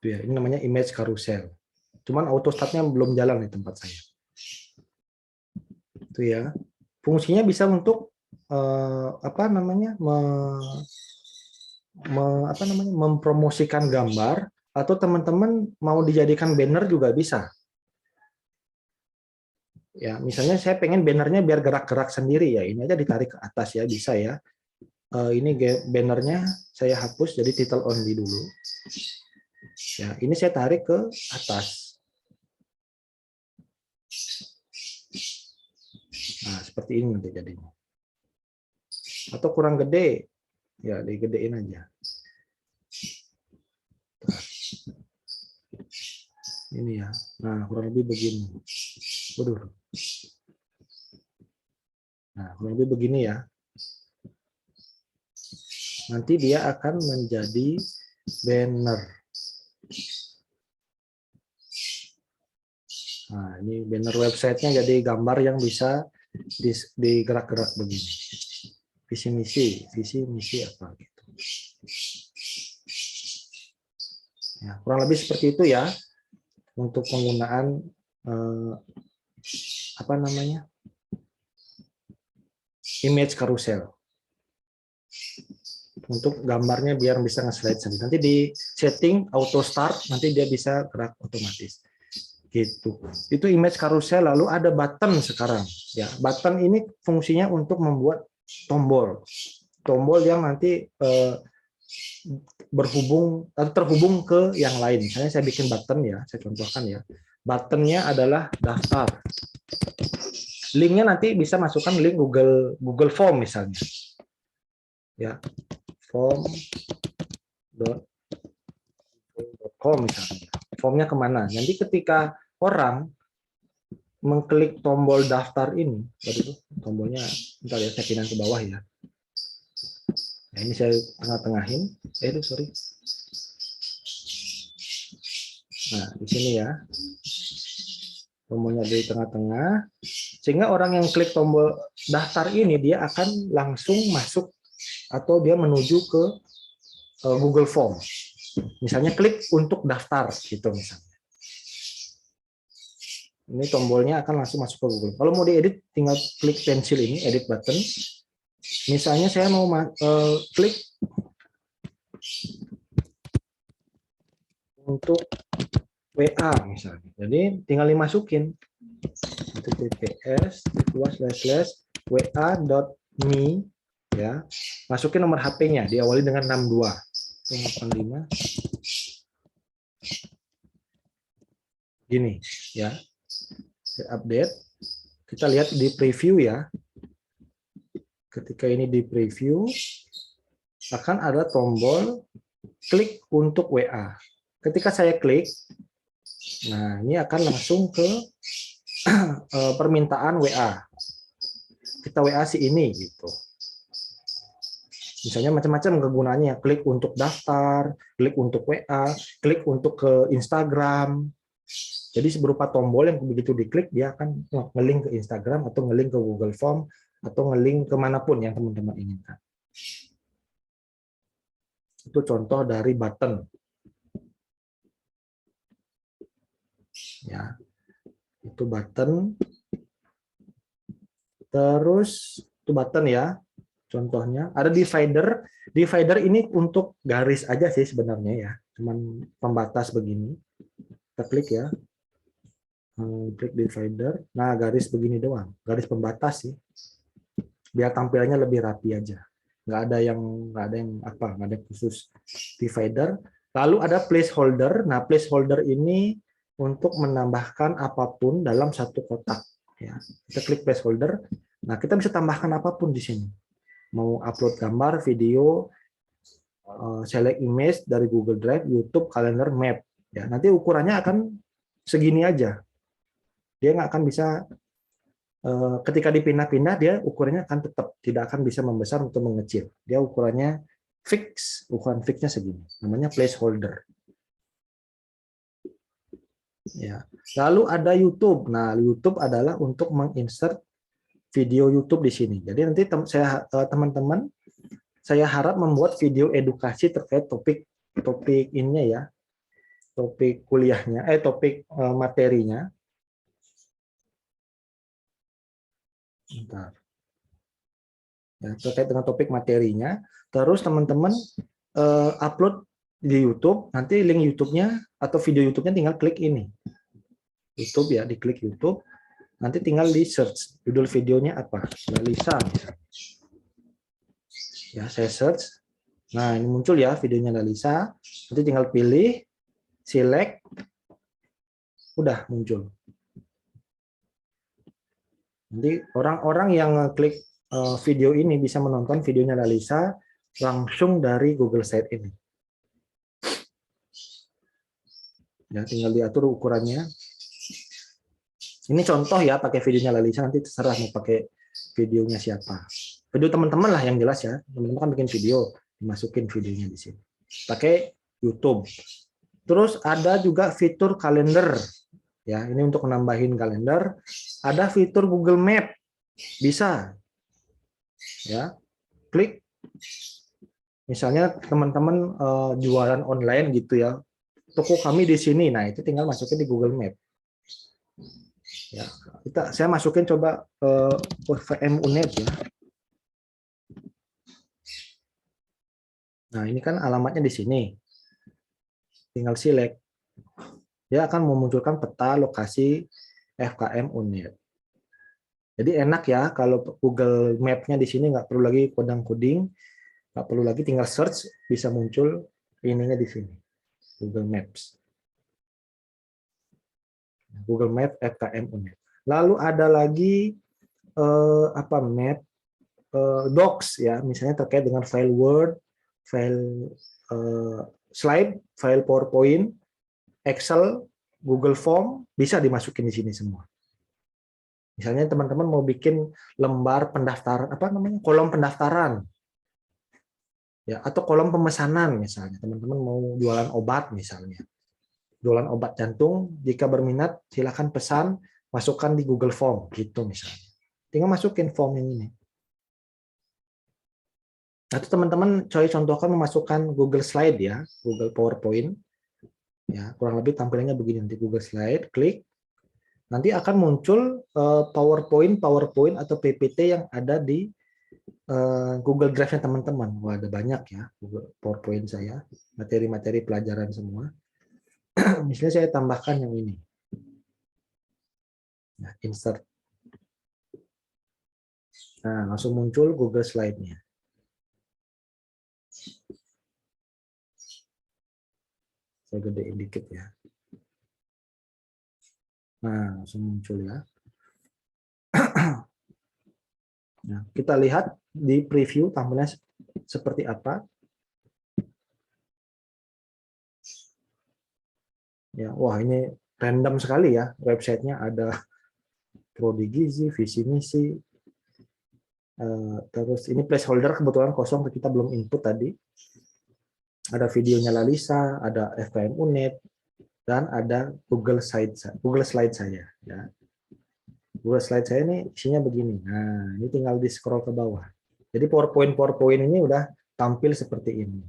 Itu ya, ini namanya image carousel. Cuman auto startnya belum jalan di tempat saya. Itu ya. Fungsinya bisa untuk mempromosikan gambar atau teman-teman mau dijadikan banner juga bisa. Ya, misalnya saya pengen bannernya biar gerak-gerak sendiri ya, ini aja ditarik ke atas ya, bisa ya. Ini bannernya saya hapus jadi title only dulu. Ya, ini saya tarik ke atas. Nah, seperti ini nanti jadinya. Atau kurang gede, ya digedein aja. Ini ya. Nah, kurang lebih begini. Waduh. Nah, kurang lebih begini ya. Nanti dia akan menjadi banner. Nah, ini banner websitenya jadi gambar yang bisa digerak-gerak begini. Visi misi apa gitu. Ya, kurang lebih seperti itu ya untuk penggunaan image carousel. Untuk gambarnya biar bisa nge-slide sendiri. Nanti di setting auto start, nanti dia bisa gerak otomatis. Gitu. Itu image carousel. Lalu ada button sekarang. Ya, button ini fungsinya untuk membuat tombol. Tombol yang nanti berhubung atau terhubung ke yang lain. Misalnya saya bikin button ya, saya contohkan ya. Buttonnya adalah daftar. Linknya nanti bisa masukkan link Google Form misalnya. Ya, form.com misalnya. Formnya kemana? Nanti ketika orang mengklik tombol daftar ini, tombolnya, bentar ya, saya pindah ke bawah ya. Nah, ini saya tengah-tengahin. Sorry. Nah, di sini ya. Tombolnya di tengah-tengah. Sehingga orang yang klik tombol daftar ini, dia akan langsung masuk atau dia menuju ke Google Form. Misalnya klik untuk daftar gitu misalnya. Ini tombolnya akan langsung masuk ke Google. Kalau mau diedit tinggal klik pensil ini, edit button. Misalnya saya mau klik untuk WA misalnya. Jadi tinggal dimasukin https://wa.me ya. Masukin nomor HP-nya, diawali dengan 62. 85. Gini ya. Update. Kita lihat di preview ya. Ketika ini di preview akan ada tombol klik untuk WA. Ketika saya klik, nah ini akan langsung ke permintaan WA. Kita WA si ini gitu. Misalnya macam-macam kegunaannya, klik untuk daftar, klik untuk WA, klik untuk ke Instagram. Jadi berupa tombol yang begitu diklik dia akan nge-link ke Instagram atau nge-link ke Google Form atau nge-link kemanapun yang teman-teman inginkan. Itu contoh dari button. Ya, itu button. Terus itu button ya. Contohnya ada divider. Divider ini untuk garis aja sih sebenarnya ya, cuman pembatas begini. Kita klik ya, klik divider. Nah garis begini doang, garis pembatas sih. Biar tampilannya lebih rapi aja. Nggak ada yang nggak ada khusus divider. Lalu ada placeholder. Nah placeholder ini untuk menambahkan apapun dalam satu kotak. Ya, kita klik placeholder. Nah kita bisa tambahkan apapun di sini. Mau upload gambar, video, select image dari Google Drive, YouTube, kalender, map. Ya, nanti ukurannya akan segini aja. Dia nggak akan bisa, ketika dipindah-pindah, dia ukurannya akan tetap, tidak akan bisa membesar atau mengecil. Dia ukurannya fix, ukuran fixnya segini. Namanya placeholder. Ya. Lalu ada YouTube. Nah, YouTube adalah untuk menginsert video YouTube di sini. Jadi nanti teman-teman, saya harap membuat video edukasi terkait topik ini ya, topik kuliahnya, topik materinya. Bentar. Ya, terkait dengan topik materinya. Terus teman-teman upload di YouTube. Nanti link YouTube-nya atau video YouTube-nya tinggal klik ini. YouTube ya, diklik YouTube. Nanti tinggal di search judul videonya apa. Lalisa misalnya. Ya, saya search. Nah, ini muncul ya videonya Lalisa. Nanti tinggal pilih, select, udah muncul. Nanti orang-orang yang klik video ini bisa menonton videonya Lalisa langsung dari Google Site ini. Ya, tinggal diatur ukurannya. Ini contoh ya pakai videonya Lalisa, nanti terserah mau pakai videonya siapa. Video teman-teman lah yang jelas ya. Teman-teman kan bikin video, dimasukin videonya di sini. Pakai YouTube. Terus ada juga fitur kalender. Ya, ini untuk menambahin kalender. Ada fitur Google Map. Bisa. Ya. Klik. Misalnya teman-teman jualan online gitu ya. Toko kami di sini. Nah, itu tinggal masukin di Google Map. Ya, saya masukin coba VM UNED ya. Nah, ini kan alamatnya di sini. Tinggal select. Dia akan memunculkan peta lokasi FKM UNED. Jadi enak ya kalau Google Map-nya di sini nggak perlu lagi kodang-koding, nggak perlu lagi tinggal search, bisa muncul ininya di sini. Google Maps. Google Map FKM UNED. Lalu ada lagi map docs ya, misalnya terkait dengan file Word, file slide, file PowerPoint, Excel, Google Form, bisa dimasukin di sini semua. Misalnya teman-teman mau bikin lembar pendaftaran, kolom pendaftaran, ya, atau kolom pemesanan misalnya. Teman-teman mau jualan obat misalnya, jualan obat jantung, jika berminat silakan pesan, masukkan di Google Form gitu misalnya. Tinggal masukin form ini. Atau teman-teman contohkan memasukkan Google Slide ya, Google PowerPoint. Ya, kurang lebih tampilannya begini, nanti Google Slide, klik. Nanti akan muncul PowerPoint atau PPT yang ada di Google Drive-nya teman-teman. Wah, ada banyak ya Google PowerPoint saya, materi-materi pelajaran semua. Misalnya saya tambahkan yang ini. Nah, insert. Nah, langsung muncul Google Slide-nya. Saya gedein dikit ya. Nah, langsung muncul ya. Nah, kita lihat di preview tampilannya seperti apa. Ya, wah ini random sekali ya websitenya, ada prodi gizi, visi misi, terus ini placeholder kebetulan kosong kita belum input tadi. Ada videonya Lalisa, ada FKM Unit, dan ada Google Slide saya. Ya. Google Slide saya ini isinya begini. Nah, ini tinggal di scroll ke bawah. Jadi PowerPoint ini udah tampil seperti ini.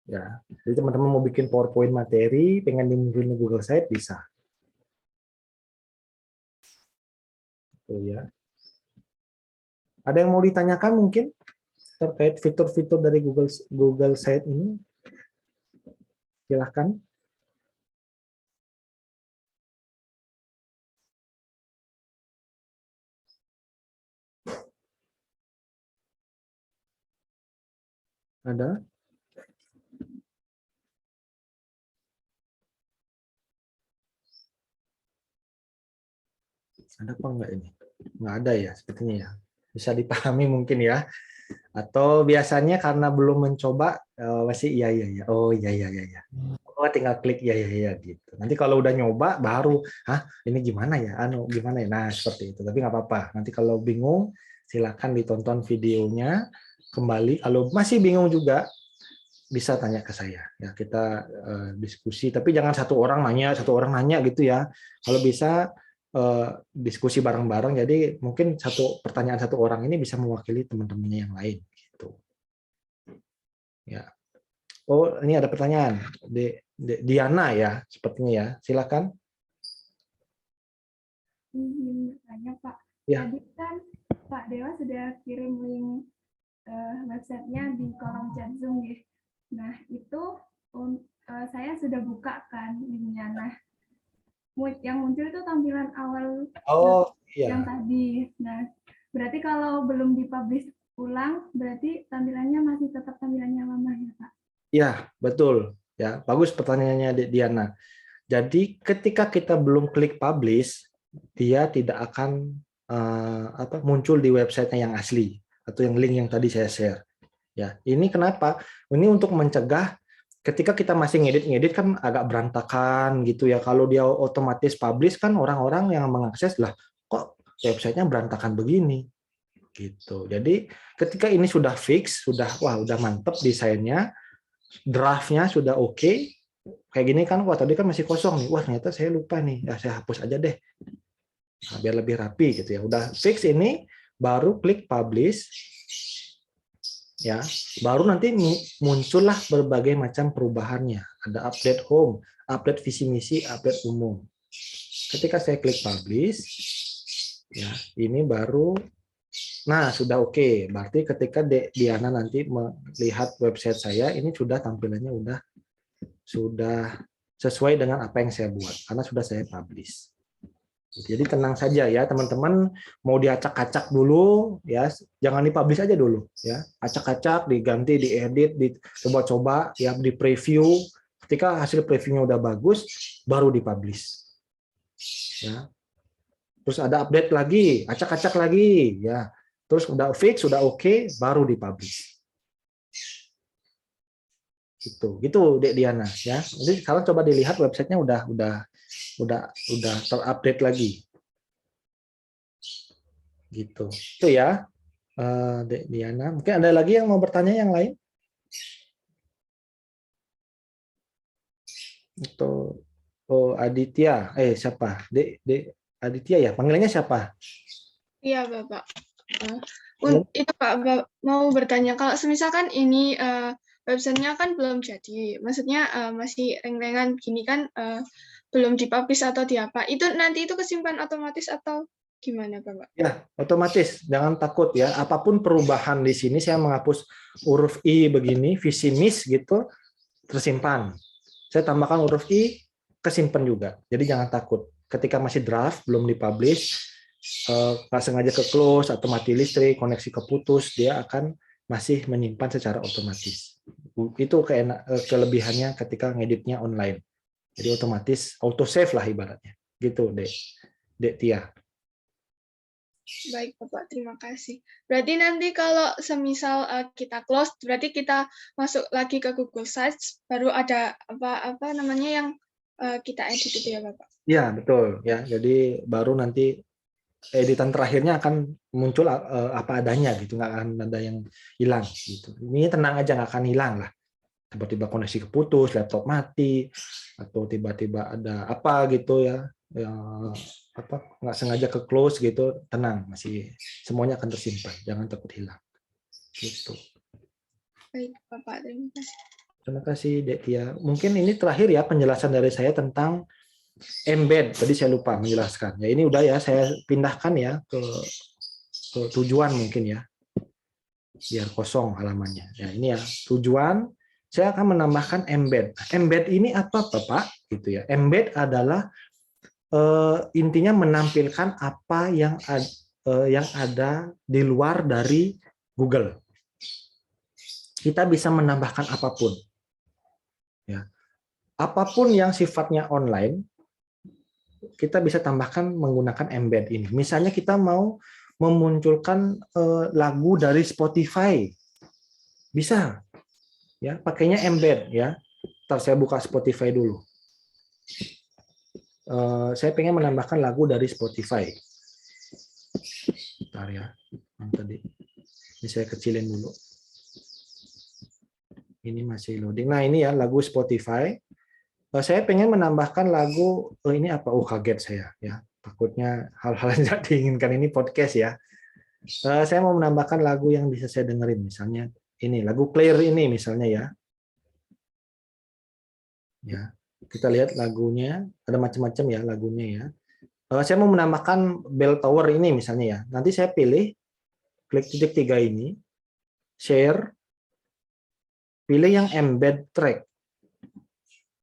Ya, jadi teman-teman mau bikin PowerPoint materi, pengen dimunculin di Google Slide bisa. Tuh ya. Ada yang mau ditanyakan mungkin terkait fitur-fitur dari Google Slide ini? Silahkan. Ada? Ada apa enggak ini? Enggak ada ya sepertinya ya. Bisa dipahami mungkin ya. Atau biasanya karena belum mencoba masih iya iya ya. Oh iya iya iya ya. Oh tinggal klik iya iya iya gitu. Nanti kalau udah nyoba baru, hah ini gimana ya? Gimana ya? Nah seperti itu. Tapi nggak apa-apa. Nanti kalau bingung silakan ditonton videonya kembali. Kalau masih bingung juga bisa tanya ke saya. Ya kita diskusi. Tapi jangan satu orang nanya gitu ya. Kalau bisa diskusi bareng-bareng. Jadi mungkin pertanyaan satu orang ini bisa mewakili teman-temannya yang lain. Gitu. Ya. Oh, ini ada pertanyaan. Diana ya, sepertinya ya. Silakan. Tanya Pak. Ya. Tadi kan Pak Dewa sudah kirim link websitenya di kolom chat Zoom ya. Nah itu saya sudah buka kan linknya. Nah yang muncul itu tampilan awal Oh, yang iya. tadi. Nah berarti kalau belum dipublish ulang, berarti tampilannya masih tetap tampilannya lama ya Pak? Ya, betul. Ya, bagus pertanyaannya Diana. Jadi ketika kita belum klik publish, dia tidak akan muncul di websitenya yang asli atau yang link yang tadi saya share. Ya, ini kenapa? Ini untuk mencegah ketika kita masih ngedit kan agak berantakan gitu ya. Kalau dia otomatis publish kan orang-orang yang mengakses lah, kok websitenya berantakan begini gitu. Jadi ketika ini sudah fix, udah mantep desainnya, draftnya sudah oke, kayak gini kan, wah tadi kan masih kosong nih, wah ternyata saya lupa nih, ya saya hapus aja deh, nah, biar lebih rapi gitu ya. Udah fix ini, baru klik publish, ya, baru nanti muncullah berbagai macam perubahannya. Ada update home, update visi misi, update umum. Ketika saya klik publish, ya ini baru, nah sudah oke. Berarti ketika Diana nanti melihat website saya, ini sudah tampilannya sudah sesuai dengan apa yang saya buat karena sudah saya publish. Jadi tenang saja ya teman-teman, mau diacak-acak dulu ya, jangan dipublish aja dulu ya. Acak-acak, diganti, diedit, dicoba-coba ya, di preview. Ketika hasil previewnya udah bagus baru dipublish. Ya. Terus ada update lagi, acak-acak lagi ya. Terus udah fix, sudah oke, baru dipublish. Gitu Dek Diana ya. Jadi sekarang coba dilihat websitenya udah terupdate lagi. Gitu. Itu ya, Dek Diana. Mungkin ada lagi yang mau bertanya yang lain? Atau Aditya? Siapa? Dek Aditya ya? Panggilannya siapa? Iya, Bapak. Itu Pak, mau bertanya, kalau misalkan ini websitenya kan belum jadi, maksudnya masih reng-rengan gini kan, belum dipublish atau diapa, itu nanti itu kesimpan otomatis atau gimana Bapak? Ya, otomatis. Jangan takut ya. Apapun perubahan di sini, saya menghapus huruf I begini, visi miss gitu, tersimpan. Saya tambahkan huruf I, kesimpan juga. Jadi jangan takut. Ketika masih draft, belum dipublish, nggak sengaja ke close atau mati listrik, koneksi keputus, dia akan masih menyimpan secara otomatis. Itu kelebihannya ketika ngeditnya online. Jadi otomatis auto save lah ibaratnya. Gitu, Dek Tia. Baik Bapak, terima kasih. Berarti nanti kalau semisal kita close, berarti kita masuk lagi ke Google Sites, baru ada apa namanya yang kita edit itu ya Bapak? Ya, betul ya. Jadi baru nanti editan terakhirnya akan muncul apa adanya gitu, nggak akan ada yang hilang gitu. Ini tenang aja, nggak akan hilang lah. Tiba-tiba koneksi keputus, laptop mati, atau tiba-tiba ada apa gitu ya, apa nggak sengaja ke close gitu, tenang, masih semuanya akan tersimpan, jangan takut hilang. Gitu. Baik Bapak, terima kasih. Terima kasih Dek Tia. Mungkin ini terakhir ya penjelasan dari saya tentang embed. Tadi saya lupa menjelaskan. Ya ini udah ya, saya pindahkan ya ke tujuan mungkin ya, biar kosong halamannya. Ya ini ya tujuan. Saya akan menambahkan embed. Embed ini apa Pak? Gitu ya. Embed adalah intinya menampilkan apa yang ada di luar dari Google. Kita bisa menambahkan apapun. Ya. Apapun yang sifatnya online, kita bisa tambahkan menggunakan embed ini. Misalnya kita mau memunculkan lagu dari Spotify, bisa. Ya, pakainya embed ya. Ntar saya buka Spotify dulu. Saya pengen menambahkan lagu dari Spotify. Bentar ya. Yang tadi. Ini saya kecilin dulu. Ini masih loading. Nah, ini ya lagu Spotify. Saya pengen menambahkan lagu ini apa? Kaget saya ya. Takutnya hal-hal yang tidak diinginkan, ini podcast ya. Saya mau menambahkan lagu yang bisa saya dengerin, misalnya ini lagu Clear ini misalnya ya. Ya, kita lihat lagunya, ada macam-macam ya lagunya ya. Saya mau menambahkan Bell Tower ini misalnya ya. Nanti saya pilih, klik titik 3 ini, share, pilih yang embed track.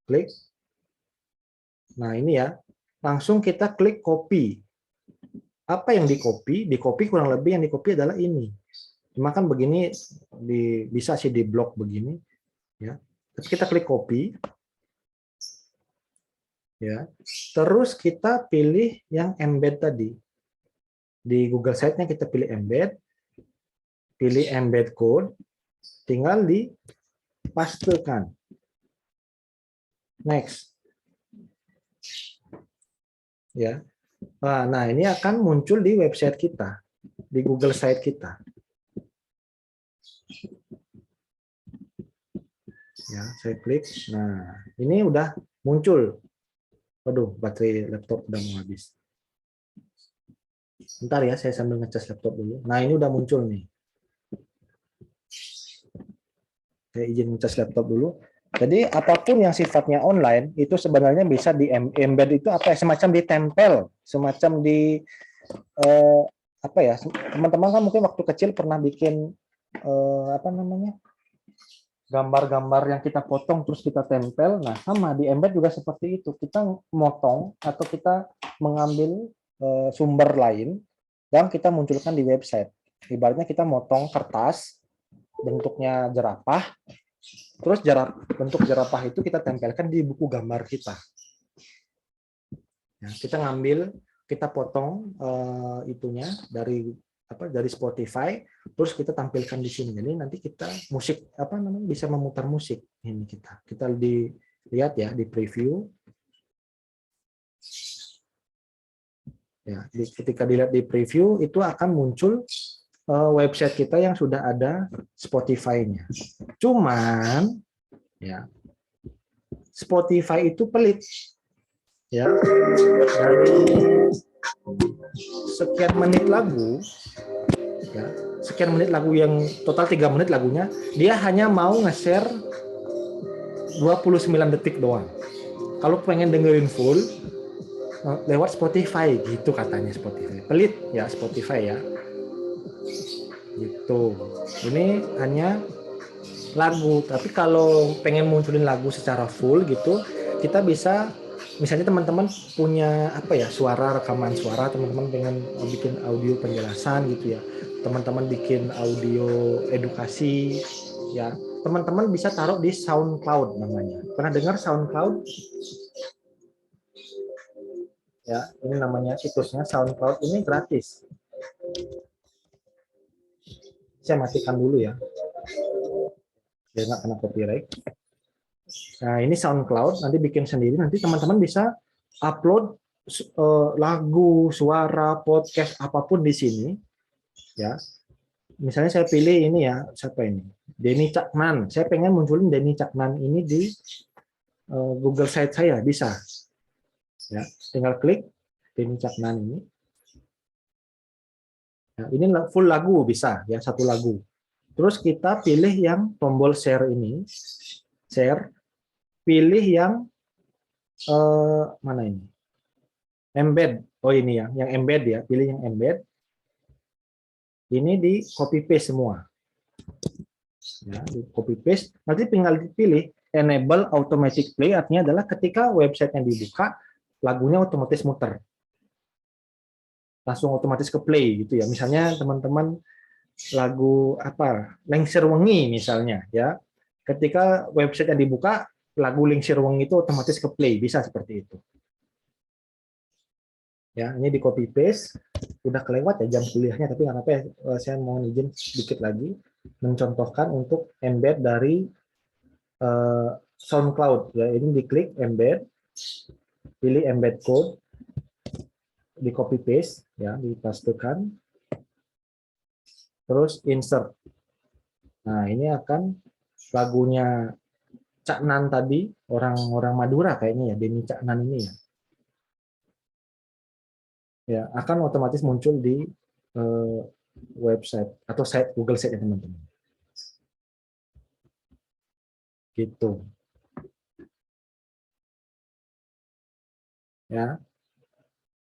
Klik. Nah ini ya, langsung kita klik copy. Apa yang di-copy? Di-copy kurang lebih yang di-copy adalah ini. Cuma kan begini, bisa sih di blok begini. Ya. Terus kita klik copy. Ya. Terus kita pilih yang embed tadi. Di Google Site-nya kita pilih embed. Pilih embed code. Tinggal dipastekan. Next. Ya. Nah, ini akan muncul di website kita, di Google Site kita. Ya, saya klik. Nah, ini udah muncul. Waduh, baterai laptop udah mau habis. Bentar ya, saya sambil ngecas laptop dulu. Nah, ini udah muncul nih. Saya izin ngecas laptop dulu. Jadi apapun yang sifatnya online itu sebenarnya bisa di embed, itu apa ya, semacam ditempel, semacam di apa ya, teman-teman kan mungkin waktu kecil pernah bikin apa namanya, gambar-gambar yang kita potong terus kita tempel. Nah sama di embed juga seperti itu, kita motong atau kita mengambil sumber lain yang kita munculkan di website. Ibaratnya kita motong kertas bentuknya jerapah. Terus bentuk jerapah itu kita tempelkan di buku gambar kita. Ya, kita ngambil, kita potong itunya dari Spotify, terus kita tampilkan di sini. Jadi nanti kita musik apa namanya bisa memutar musik ini kita. Kita lihat ya di preview. Ya, ketika dilihat di preview itu akan muncul website kita yang sudah ada Spotify-nya. Cuman ya Spotify itu pelit. Ya. Dari sekian menit lagu ya, sekian menit lagu yang total 3 menit lagunya, dia hanya mau nge-share 29 detik doang. kalau pengen dengerin full lewat Spotify gitu katanya Spotify. Pelit ya Spotify ya. Gitu. Ini hanya lagu, tapi kalau pengen munculin lagu secara full gitu, kita bisa misalnya teman-teman punya apa ya, suara, rekaman suara, teman-teman pengen bikin audio penjelasan gitu ya. Teman-teman bikin audio edukasi ya. Teman-teman bisa taruh di SoundCloud namanya. Pernah dengar SoundCloud? Ya, ini namanya situsnya SoundCloud, ini gratis. Saya matikan dulu ya. Biar nggak kena copyright. Nah, ini SoundCloud, nanti bikin sendiri, nanti teman-teman bisa upload lagu, suara, podcast, apapun di sini. Ya, misalnya saya pilih ini ya, siapa ini? Denny Caknan. Saya pengen munculin Denny Caknan ini di Google Site saya, bisa. Ya, tinggal klik Denny Caknan ini. Ya, ini full lagu bisa, ya satu lagu. Terus kita pilih yang tombol share ini, share. Pilih yang mana ini? Embed. Oh ini ya, yang embed ya. Pilih yang embed. Ini di copy paste semua. Ya, di copy paste. Nanti tinggal dipilih enable automatic play, artinya adalah ketika websitenya dibuka, lagunya otomatis muter. Langsung otomatis ke play gitu ya. Misalnya teman-teman lagu apa? Lengser Wengi misalnya ya. Ketika website yang dibuka, lagu Lengser Wengi itu otomatis ke play, bisa seperti itu. Ya, ini di copy paste, udah kelewat ya jam kuliahnya, tapi nggak apa-apa ya, saya mau izin sedikit lagi mencontohkan untuk embed dari SoundCloud. Ya, ini diklik embed, pilih embed code, di copy paste, ya, dipastekan, terus insert. Nah, ini akan lagunya Caknan tadi, orang-orang Madura kayaknya ya, Denny Caknan ini ya. Ya, akan otomatis muncul di website atau site Google Site ya teman-teman. Gitu. Ya.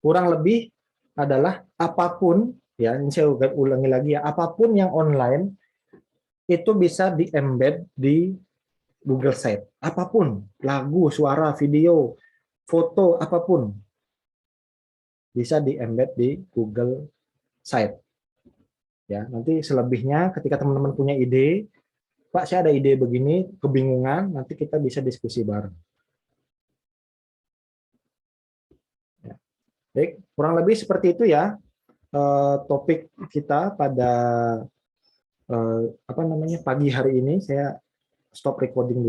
Kurang lebih adalah apapun ya, ini saya ulangi lagi ya, apapun yang online itu bisa di-embed di Google Site. Apapun, lagu, suara, video, foto, apapun bisa di-embed di Google Site. Ya, nanti selebihnya ketika teman-teman punya ide, Pak, saya ada ide begini, kebingungan, nanti kita bisa diskusi bareng. Ya. Baik, kurang lebih seperti itu ya topik kita pada pagi hari ini. Saya stop recording dulu.